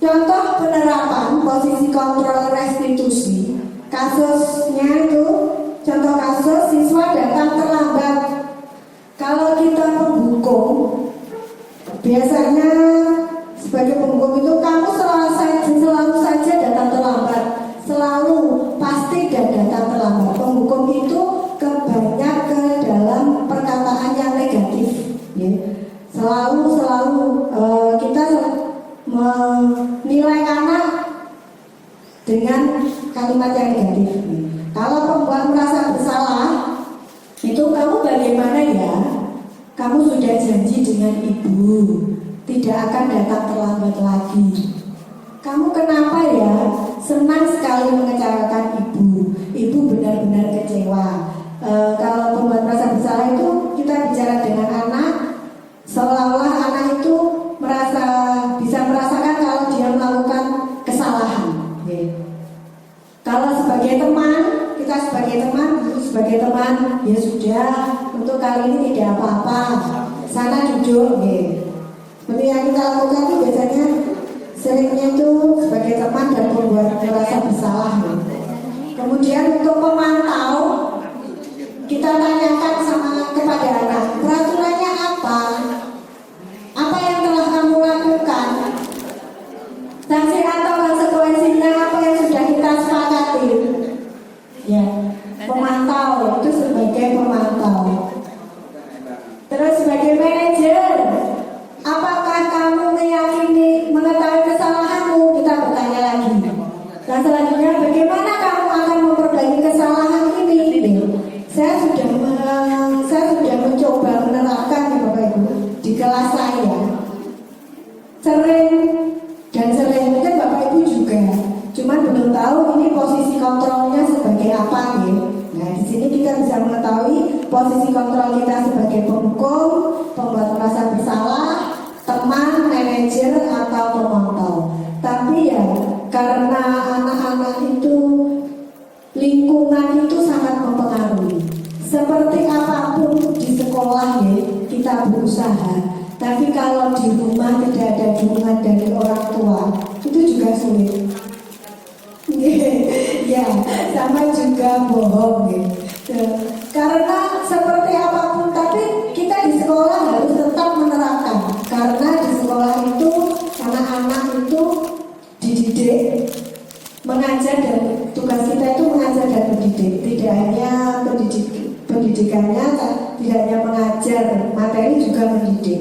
Contoh penerapan posisi kontrol restitusi, kasusnya itu contoh kasus siswa datang terlambat. Kalau kita penghukum, biasanya sebagai penghukum itu kamu selalu saja datang terlambat, selalu pasti datang terlambat. Penghukum itu kebanyak ke dalam perkataan yang negatif, ya. Selalu kita menilai anak dengan kalimat yang negatif. Kalau perempuan merasa bersalah, itu kamu bagaimana ya? Kamu sudah janji dengan ibu tidak akan datang terlambat lagi. Kamu kenapa ya? Senang sekali mengecewakan ibu. Ibu benar-benar kecewa. Kalau perempuan merasa bersalah itu kita bicara dengan anak, seolah-olah anak itu bisa merasakan kalau dia melakukan kesalahan. Kalau sebagai teman, kita sebagai teman, ya sudah, untuk kali ini tidak apa-apa, sana duduk, seperti yang kita lakukan itu biasanya seringnya itu sebagai teman dan membuat merasa bersalah. Kemudian untuk pemantau, kita tanyakan kepada anak, peraturannya apa? Apa yang telah kamu lakukan? Sanksi atau konsekuensinya apa yang sudah kita sepakati? Ya, pemantau itu sebagai pemantau. Terus sebagai manajer, apakah kamu meyakini mengetahui kesalahanmu? Kita bertanya lagi. Dan selanjutnya, bagaimana kamu akan memperbaiki kesalahan ini? Saya sudah mencoba menerapkan ya Bapak Ibu di kelas saya. Sering mungkin Bapak Ibu juga. Cuman belum tahu ini posisi kontrolnya sebagai apa ya. Nah, di sini kita bisa mengetahui posisi kontrol kita sebagai penghukum, pembuat merasa bersalah, teman, manajer atau pemantau. Tapi ya karena anak-anak itu lingkungan itu sangat mempengaruhi. Seperti apapun di sekolah ya kita berusaha. Tapi kalau di rumah tidak ada dukungan dari orang tua itu juga sulit. Ya, sama juga bohong gitu. Karena seperti apapun, tapi kita di sekolah harus tetap menerapkan. Karena di sekolah itu anak-anak itu dididik, mengajar, dan tugas kita itu mengajar dan mendidik. Tidak hanya pendidikannya, tidak hanya mengajar, materi juga mendidik.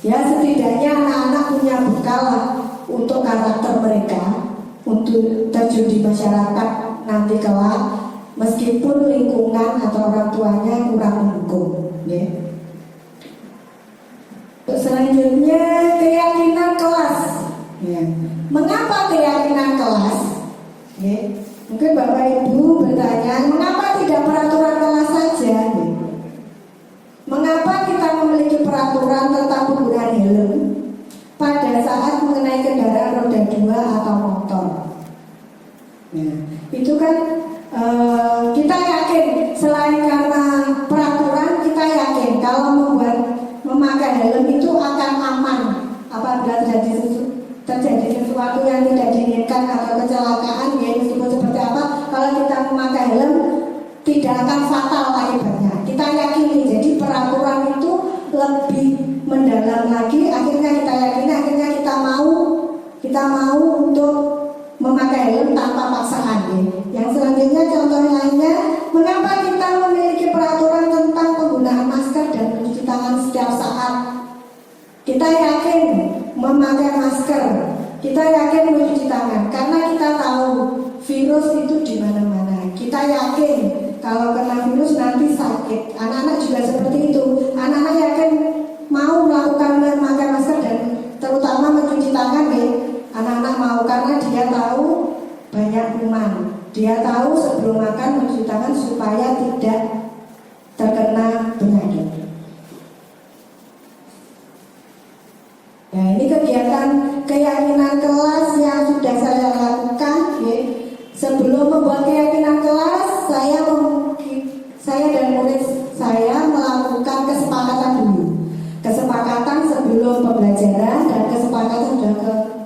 Ya, setidaknya anak-anak punya bekal untuk karakter mereka, untuk terjun di masyarakat nanti kelak, meskipun lingkungan atau orang tuanya kurang mendukung. Ya. Selanjutnya keyakinan kelas. Ya. Mengapa keyakinan kelas? Ya. Mungkin Bapak Ibu bertanya, mengapa tidak peraturan kelas saja? Ya. Mengapa kita memiliki peraturan tentang penggunaan helm pada saat mengenai kendaraan roda 2 atau motor? Nah, itu kan kita yakin, selain karena peraturan, kita yakin kalau memakai helm itu akan aman apabila terjadi sesuatu yang tidak diinginkan atau kecelakaan, ya meskipun seperti apa, kalau kita memakai helm tidak akan fatal akibatnya. Kita yakini, jadi peraturan itu lebih mendalam lagi. Akhirnya kita yakini, akhirnya kita mau untuk memakai helm tanpa paksaan. Yang selanjutnya contoh lainnya, mengapa kita memiliki peraturan tentang penggunaan masker dan mencuci tangan setiap saat? Kita yakin memakai masker, kita yakin mencuci tangan karena kita tahu virus itu di mana-mana. Kita yakin kalau kena virus nanti sakit. Anak-anak juga seperti itu. Anak-anak yakin mau melakukan memakai masker dan terutama mencuci tangan ya. Anak-anak mau karena dia tahu banyak kuman. Dia tahu sebelum makan mencuci tangan supaya tidak terkena penyakit. Nah, ini kegiatan keyakinan kelas yang sudah saya lakukan ya. Sebelum membuat keyakinan kelas, saya dan murid saya melakukan kesepakatan dulu. Kesepakatan sebelum pembelajaran dan kesepakatan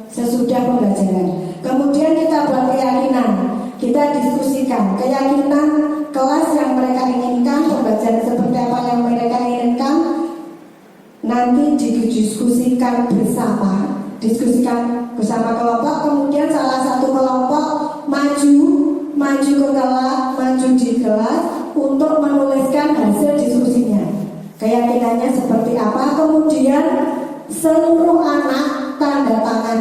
sesudah pembelajaran. Kemudian kita buat keyakinan, kita diskusikan keyakinan kelas yang mereka inginkan, pembelajaran seperti apa yang mereka inginkan. Nanti diskusikan bersama kelompok, kemudian salah satu kelompok maju ke kelas, maju di kelas untuk menuliskan hasil diskusinya. Keyakinannya seperti apa, kemudian seluruh anak tanda tangan,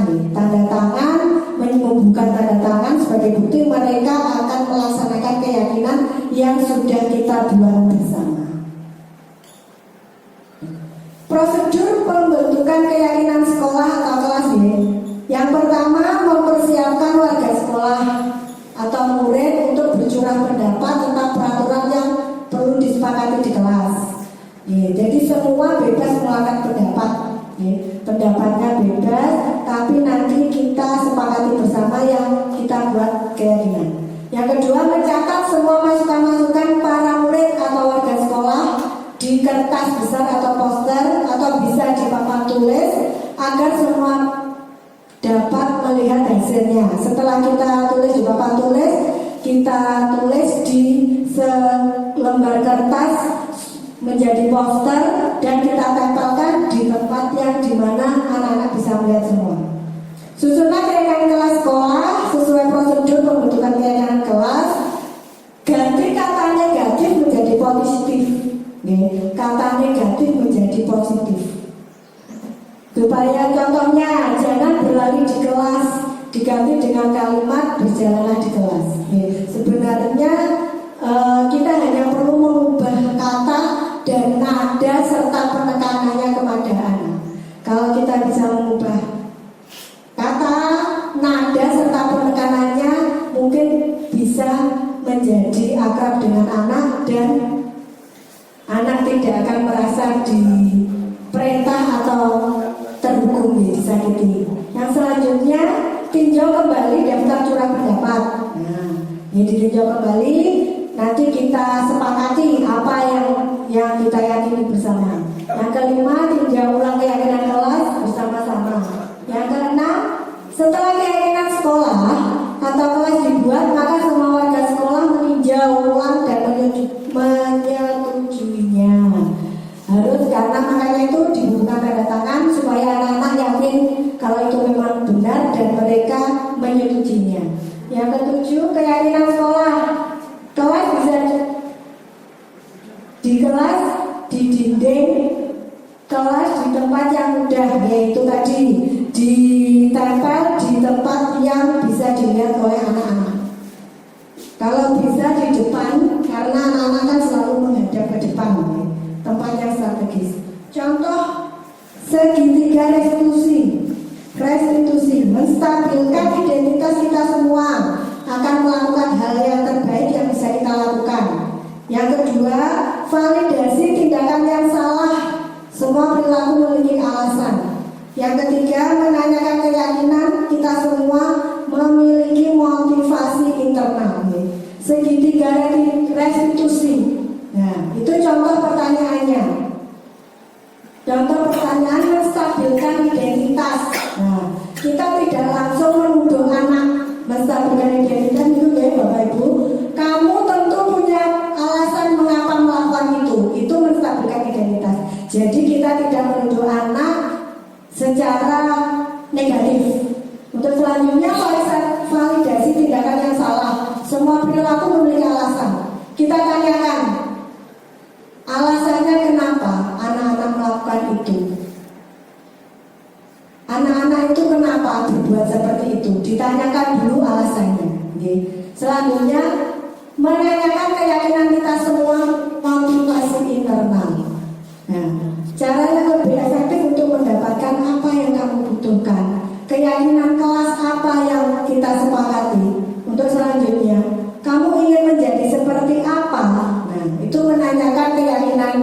membuka tanda tangan sebagai bukti mereka akan melaksanakan keyakinan yang sudah kita buat bersama. Prosedur pembentukan keyakinan sekolah atau kelas ya. Yang pertama, mempersiapkan warga sekolah atau murid untuk bercurah pendapat tentang peraturan yang perlu disepakati di kelas. Ya, jadi semua bebas mengeluarkan pendapat. Ya, pendapatnya bebas, tapi nanti kita sepakati bersama yang kita buat keyakinan. Yang kedua, mencatat semua masukan-masukan para murid atau warga sekolah di kertas besar atau poster atau bisa di papan tulis agar semua dapat melihat hasilnya. Setelah kita tulis di papan tulis, kita tulis di selembar kertas menjadi poster dan kita tempelkan di tempat yang dimana anak-anak bisa melihat semua. Susunan keyakinan kelas sekolah sesuai prosedur pembentukan keyakinan kelas. Ganti kata negatif menjadi positif. Kata negatif menjadi positif. Supaya contohnya jangan berlari di kelas, diganti dengan kalimat berjalanlah di kelas. Sebenarnya kita hanya perlu mengubah kata dan nada serta penekanannya kepada anak. Kalau kita bisa mengubah kata, nada serta penekanannya, mungkin bisa menjadi akrab dengan anak dan anak tidak akan merasa diperintah atau terhukum, disakiti. Yang selanjutnya, tinjau kembali daftar curah pendapat. Nah, ini ditinjau kembali. Nanti kita sepakati apa yang kita yakini bersama. Yang kelima, tinjau ulang keyakinan kelas bersama-sama. Yang keenam, setelah keyakinan sekolah atau kelas dibuat, maka semua warga sekolah meninjau ulang dan menyetujuinya. Harus, karena makanya itu dibuka tanda tangan supaya anak-anak yakin kalau itu memang benar dan mereka menyetujuinya. Yang ketujuh, keyakinan sekolah. Kelas bisa di kelas, di dinding kelas, di tempat yang mudah, yaitu tadi ditempel di tempat yang bisa dilihat oleh anak-anak. Kalau bisa di depan, karena anak-anak kan selalu menghadap ke depan, tempat yang strategis. Contoh segitiga restitusi menstabilkan identitas kita semua, akan melakukan hal yang terbaik yang bisa kita lakukan. Yang kedua, validasi tindakan yang salah. Semua perilaku memiliki alasan. Yang ketiga, menanyakan keyakinan kita semua memiliki motivasi internal. Segitiga restitusi. Nah, itu contoh pertanyaannya. Contoh pertanyaan menstabilkan identitas. Nah, kita tidak langsung menuduh anak menstabilkan identitas itu ya Bapak Ibu. Kamu tentu punya alasan mengapa melakukan itu. Itu menstabilkan identitas. Jadi kita tidak menuduh anak secara negatif. Untuk selanjutnya, validasi tindakan yang salah. Semua perilaku memiliki alasan. Kita tanyakan alasannya kenapa anak-anak melakukan itu. Anak-anak itu kenapa berbuat seperti itu? Ditanyakan dulu alasannya. Selanjutnya, menanyakan keyakinan kita semua, motivasi internal. Nah, cara yang lebih efektif untuk mendapatkan apa yang kamu butuhkan, keyakinan kelas apa yang kita sepakati. Untuk selanjutnya, kamu ingin menjadi seperti apa? Nah, itu menanyakan keyakinan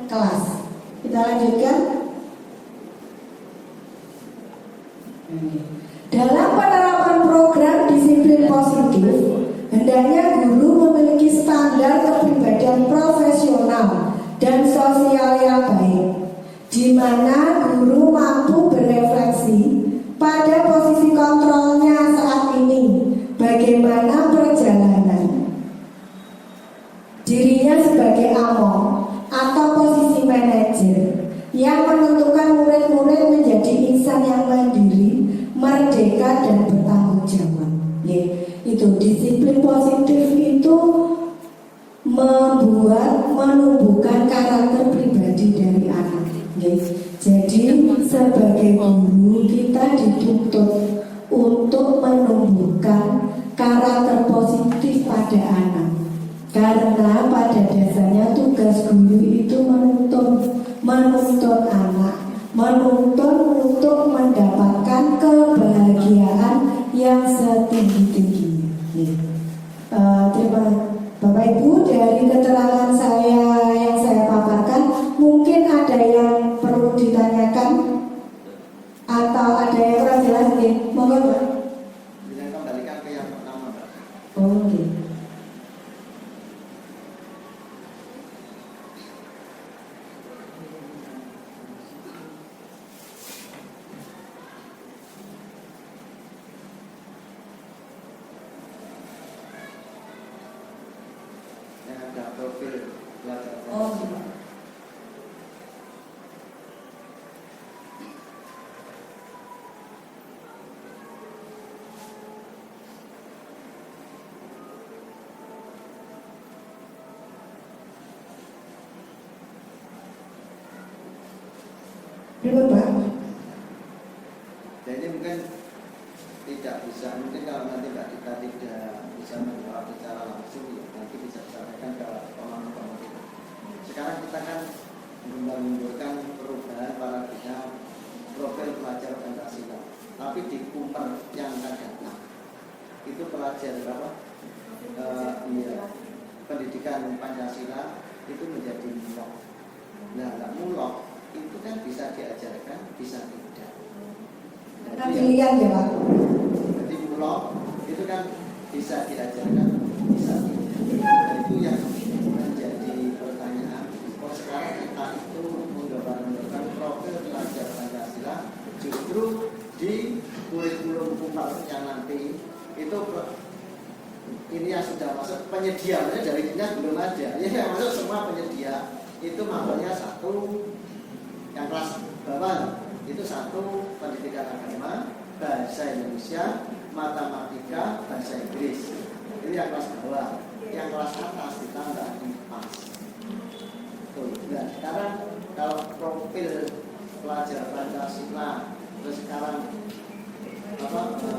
kelas. Kita lanjutkan. Dalam penerapan program disiplin positif, hendaknya guru memiliki standar kepribadian profesional dan sosial yang baik, di mana guru mampu berefleksi pada posisi kontrolnya saat ini, bagaimana perjalanan dirinya sebagai among atau posisi manajer yang menentukan murid-murid menjadi merdeka dan bertanggung jawab. Itu disiplin positif itu menumbuhkan karakter pribadi dari anak. Jadi sebagai guru kita dituntut untuk menumbuhkan karakter positif pada anak. Karena pada dasarnya tugas guru itu menuntun anak, menuntun untuk mendapatkan kebahagiaan yang setinggi-tingginya. Terima Bapak Ibu, dari keterangan saya yang saya paparkan, mungkin ada yang perlu ditanyakan atau ada yang kurang jelas nih. Monggo Pak. Bisa kembalikan ke yang pertama, Pak. Oke. Yang ada profil pelajar. Oh. Ribut Pak. Jadi mungkin tidak bisa, mungkin kalau nanti Mbak Dita tidak bisa menjawab secara langsung, ya nanti bisa disampaikan ke teman-teman kita. Sekarang kita kan menimbulkan perubahan paradigma profil pelajar Pancasila, tapi di Kumper yang akan datang itu pelajar apa? Pendidikan Pancasila itu menjadi mulok. Nah, nggak mulok itu kan bisa diajarkan, bisa tidak. Kan pilihan ya Pak. Jadi mulok itu kan bisa diajarkan, bisa tidak. Dan itu yang menjadi pertanyaan. Kok sekarang kita itu menggambarkan profil pelajar Pancasila justru di kurikulum Kumper yang nanti itu ini yang sudah masuk penyediaannya dari dinas belum ada. Ini yang masuk semua penyedia itu makanya satu yang kelas bawah itu satu pendidikan agama, bahasa Indonesia, matematika, bahasa Inggris. Ini yang kelas bawah. Yang kelas atas ditambah IPAS. Nah, sekarang kalau profil pelajar Pancasila terus sekarang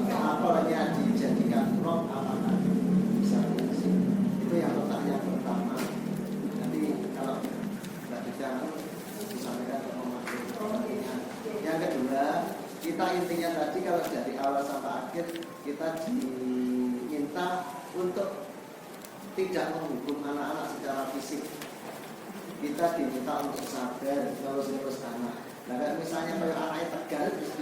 apalagi dijadikan blok apakah bisa sih? Itu yang pertanyaan pertama. Nanti kalau Mbak Dita disampaikan ke pemakai. Yang kedua, kita intinya tadi kalau dari awal sampai akhir kita diminta untuk tidak menghukum anak-anak secara fisik. Kita diminta untuk sabar, terus anak. Nah, misalnya kalau anaknya tegar terus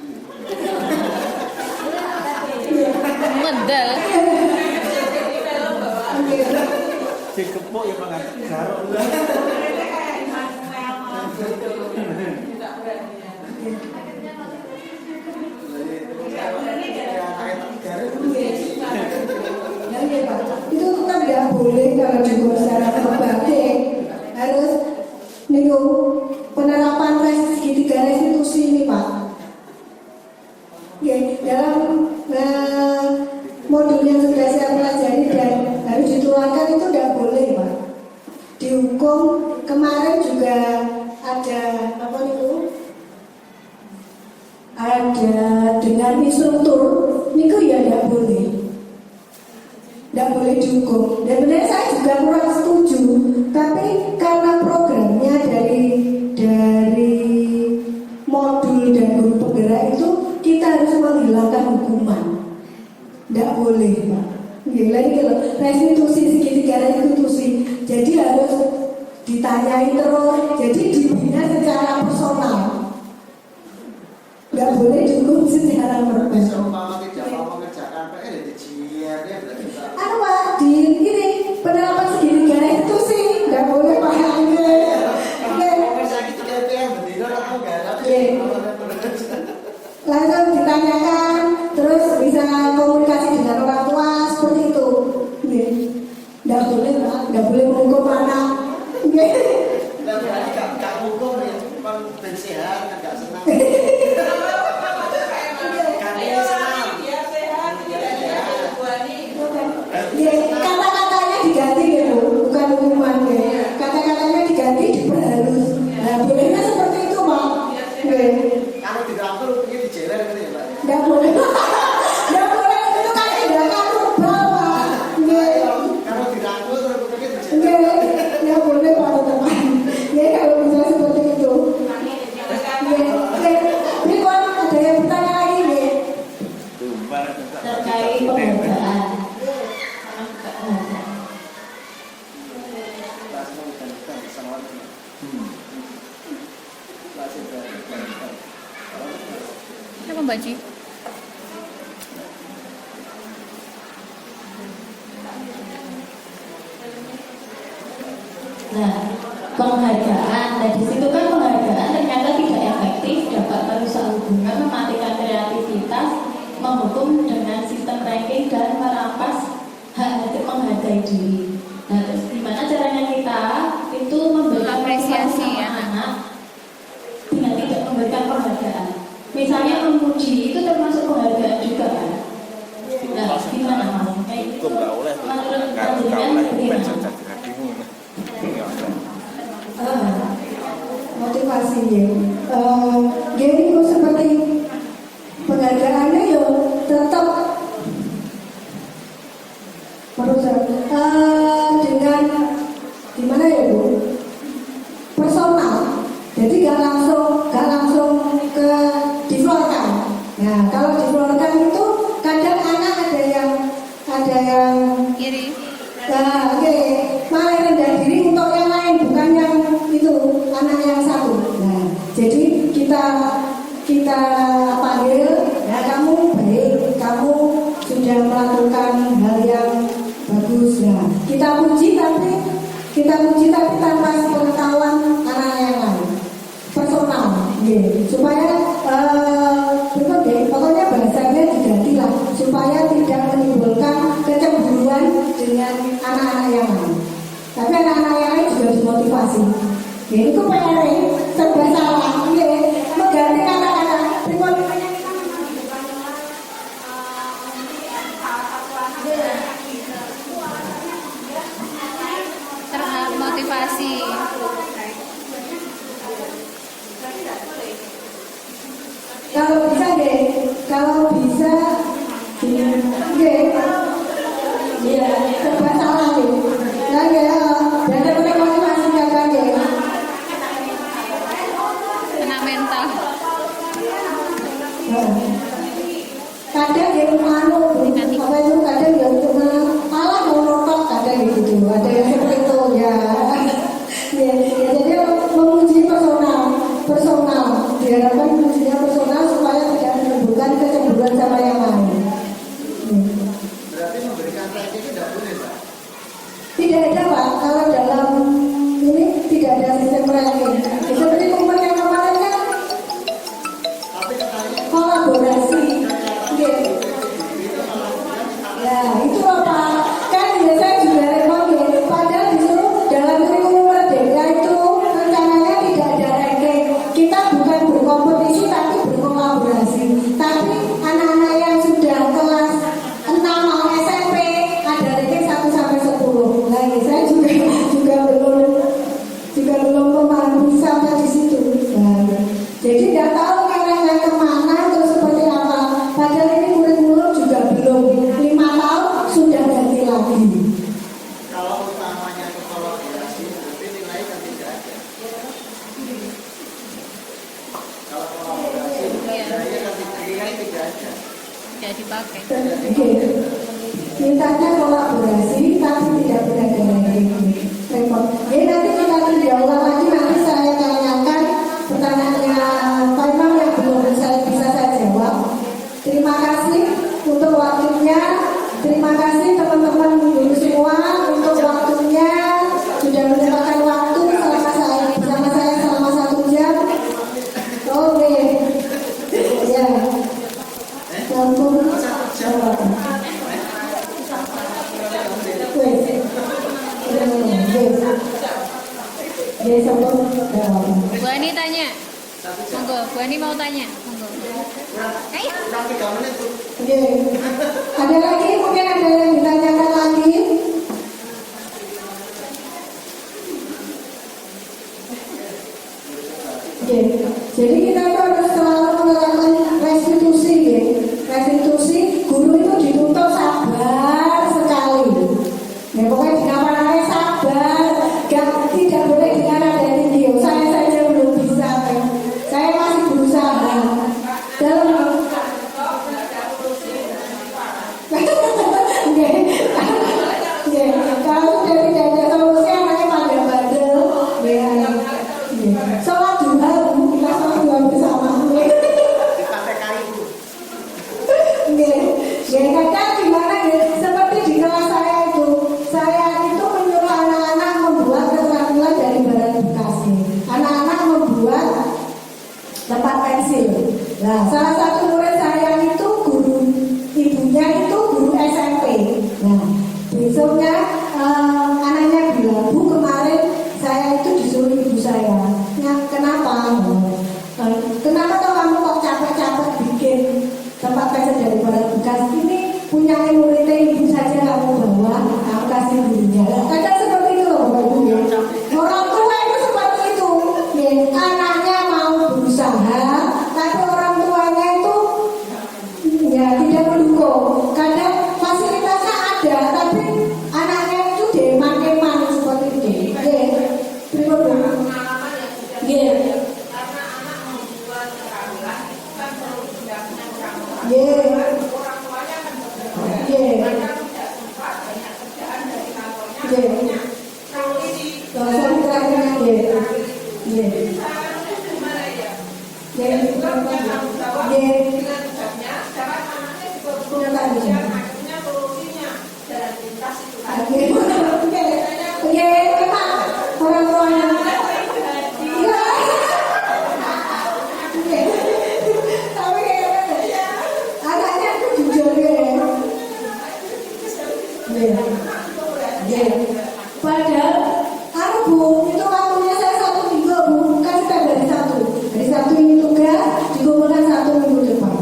Medal. Dikepuk ya Pak garuk. Itu kan nggak boleh kalau dibuat secara terbalik. Harus niku penerapan segitiga restitusi ini Pak. Ya, dalam modul yang sudah saya pelajari dan harus ditularkan itu tidak boleh Pak. Dihukum kemarin juga ada apa niku? Ada dengan instruktur niku ya tidak boleh. Tidak boleh dihukum. Dan benar saya juga kurang setuju. Tapi karena programnya dari modul dan guru penggerak itu kita harus menghilangkan hukuman. Tidak boleh, Pak. Lagi kalau restitusi segitiga restitusi, jadi harus ditanyai terus. Jadi dibina secara personal. Tidak boleh dihukum secara personal. Seumpama tidak mau mengerjakan PR dijiat ya berarti. Pak, di ini penerapan segitiga restitusi tidak boleh Pak. Langsung ditanyakan, terus bisa komunikasi dengan orang tua seperti itu. Tidak boleh Pak, tidak boleh menghukum anak. Tidak berani gak hukum ya, cuma bensehat, gak senang. Kami senang. kalau dirangkul pengen dijeler gitu ya Pak. Nggak boleh. Nggak boleh itu kan tindakan bawah. Kalau dirangkul terus pengen dijeler. Nggak, nggak boleh Pak teman. Ya kalau misalnya seperti itu. Ini kalau ada yang bertanya lagi nih. Terkait penghargaan. Apa Mbak Ji? Nah, penghargaan, dan di situ kan penghargaan ternyata tidak efektif, dapat merusak hubungan, mematikan kreativitas, menghukum dengan sistem ranking dan merampas hak untuk menghargai diri. Nah, terus gimana caranya kita itu memberikan Apresiasi, motivasi ya. sama anak dengan tidak memberikan penghargaan? Misalnya memuji itu termasuk penghargaan juga kan? Nah, gimana Mas? Hukum nggak boleh. Menurut Nggak panjenengan boleh. bagaimana? Motivasinya jadi itu seperti penghargaannya ya tetap merusak dengan gimana ya Bu, personal, jadi gak langsung ke diflorkan. Nah kalau diflorkan itu kadang anak ada yang Iri. nah, malah rendah diri untuk yang lain, bukan yang itu anak yang satu. Nah, jadi kita panggil, ya kamu baik, kamu sudah melakukan hal yang bagus. Nah, kita puji tapi tanpa pengetahuan anak yang lain, personal, supaya pokoknya bahasanya digantilah supaya tidak menimbulkan kecemburuan dengan anak-anak yang lain. Tapi anak-anak yang lain juga dimotivasi. Jadi itu PR serba salah. Mengganti kata-kata. Termotivasi. Kalau bisa, ya serba salah deh. Nah ya, dan ada motivasi kan deh. Kena mental. Kadang yang apa itu kadang yang cuma malah mau nonton kadang gitu, ada yang seperti itu ya. Ya jadi memuji personal, diharapkan memujinya personal supaya tidak menimbulkan kecemburuan sama yang lain. Berarti memberikan ranking itu tidak boleh Pak. Tidak ada Pak, kalau dalam ini tidak ada sistem ranking. Seperti momen yang kemarin kan Tapi katanya kolaborasi. Ya itu apa? Kan biasanya juga repot ya. Padahal disuruh dalam kurikulum merdeka itu rencananya tidak ada ranking. Kita bukan berkompetisi tapi berkolaborasi. Tapi anak-anak yang sudah kelas 6 mau SMP ada ranking 1 sampai 10. Nah, ini saya juga belum memahami sampai di situ. Nah, jadi nggak tahu arahnya kemana atau seperti apa. Padahal ini kurikulum juga belum 5 tahun sudah ganti lagi. kalau utamanya itu kolaborasi, berarti nilai kan tidak ada. Kalau kolaborasi, nilainya kan nilai tidak ada. Tidak dipakai. Mintanya kolaborasi tapi tidak berada ranking. Repot. Jadi nanti kita tidak ulang lagi, nanti saya tanyakan pertanyaannya Pak Imam yang belum bisa saya jawab. Terima kasih untuk waktunya. Terima kasih teman-teman guru semua untuk waktunya, sudah menyempatkan waktu bersama saya selama 1 jam. Oke. Ya. Ampun. Jawab. Bu Ani tanya. Monggo, Bu Ani mau tanya. Monggo. Ayo. Kurang 3 menit tuh. Ada lagi? Mungkin ada yang ditanyakan lagi? Jadi kita itu harus selalu salah satu murid saya itu guru, ibunya itu guru SMP. Nah, besoknya anaknya bilang, Bu, kemarin saya itu disuruh ibu saya. Nah, kenapa? Kenapa toh kamu kok capek-capek bikin tempat kaca daripada bekas ini? Punya muridnya ibu saja kamu bawa, kamu kasih gurunya. Kadang seperti itu loh Bapak Ibu ya. Orang tua itu seperti itu. Ya, anaknya mau berusaha, tapi orang tuanya itu ya tidak mendukung. Kadang fasilitasnya ada, tapi anaknya itu deman-deman seperti itu. Ya, terima kasih. Ya. Padahal, Bu, itu waktunya saya 1 minggu, Bu, kan kita dari Sabtu ini tugas, dikumpulkan 1 minggu depan.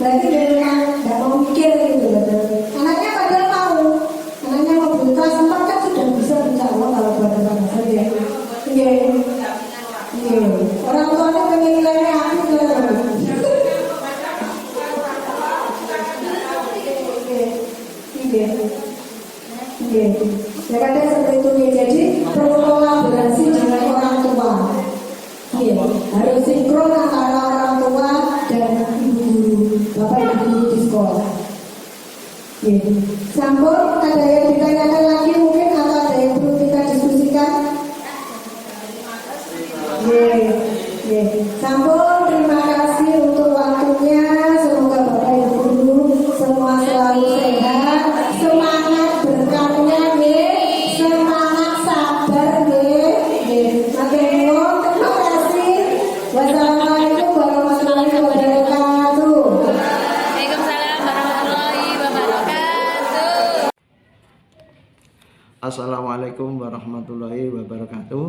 Berarti dia memang tidak mau mikir gitu. Anaknya padahal anaknya mau beli kelas 4 kan sudah bisa, insya Allah kalau buat saja. Orang tuanya pengen nilainya aku ya kadang seperti itu ya. Jadi perlu kolaborasi dengan orang tua. Harus sinkron antara orang tua dan ibu guru, bapak ibu guru di sekolah. Sambung, ada yang ditanyakan lagi mungkin atau ada yang perlu kita diskusikan? Sambung, terima kasih untuk waktunya. Semoga bapak ibu guru semua selalu sehat, semangat berkarya, semangat sabar, terima kasih. Wassalamualaikum warahmatullahi wabarakatuh. Waalaikumsalam warahmatullahi wabarakatuh. Assalamualaikum warahmatullahi wabarakatuh.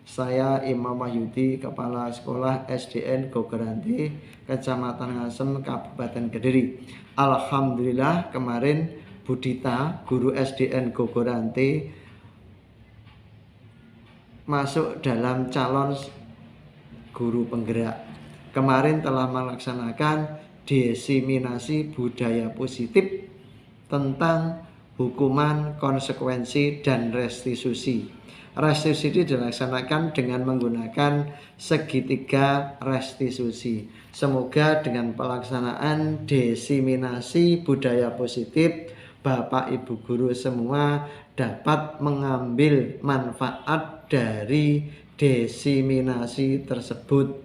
Saya Imam Wahyudi, Kepala Sekolah SDN Gogoranti, Kecamatan Ngasem, Kabupaten Kediri. Alhamdulillah kemarin Budita, guru SDN Gogoranti, masuk dalam calon guru penggerak. Kemarin telah melaksanakan diseminasi budaya positif tentang hukuman, konsekuensi, dan restitusi. Restitusi dilaksanakan dengan menggunakan segitiga restitusi. Semoga dengan pelaksanaan diseminasi budaya positif, Bapak Ibu guru semua dapat mengambil manfaat dari diseminasi tersebut.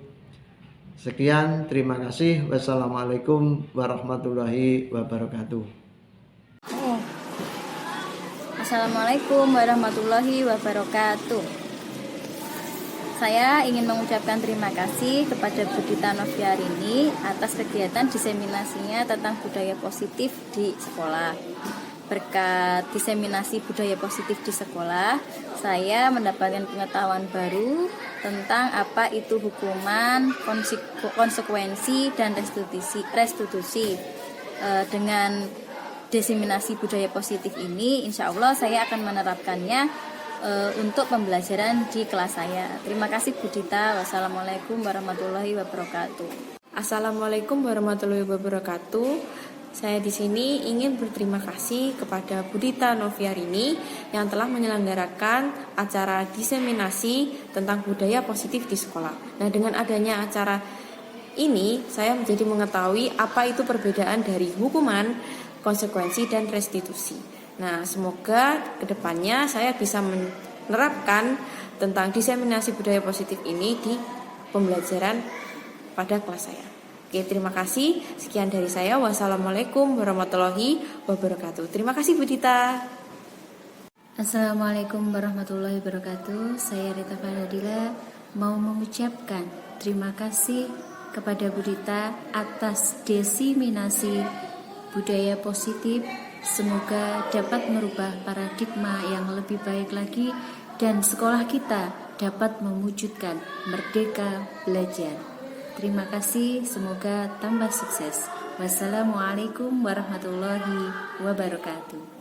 Sekian, terima kasih. Wassalamualaikum warahmatullahi wabarakatuh. Assalamualaikum warahmatullahi wabarakatuh. Saya ingin mengucapkan terima kasih kepada Budita Noviarini atas kegiatan diseminasinya tentang budaya positif di sekolah. Berkat diseminasi budaya positif di sekolah, saya mendapatkan pengetahuan baru tentang apa itu hukuman, konsekuensi, dan restitusi. Dengan diseminasi budaya positif ini, insya Allah saya akan menerapkannya untuk pembelajaran di kelas saya. Terima kasih Budita. Wassalamualaikum warahmatullahi wabarakatuh. Assalamualaikum warahmatullahi wabarakatuh. Saya di sini ingin berterima kasih kepada Budita Noviarini yang telah menyelenggarakan acara diseminasi tentang budaya positif di sekolah. Nah, dengan adanya acara ini, saya menjadi mengetahui apa itu perbedaan dari hukuman, konsekuensi, dan restitusi. Nah, semoga kedepannya saya bisa menerapkan tentang diseminasi budaya positif ini di pembelajaran pada kelas saya. Oke, terima kasih. Sekian dari saya. Wassalamualaikum warahmatullahi wabarakatuh. Terima kasih Budita. Assalamualaikum warahmatullahi wabarakatuh. Saya Rita Faradila mau mengucapkan terima kasih kepada Bu Dita atas diseminasi budaya positif. Semoga dapat merubah paradigma yang lebih baik lagi dan sekolah kita dapat mewujudkan merdeka belajar. Terima kasih, semoga tambah sukses. Wassalamualaikum warahmatullahi wabarakatuh.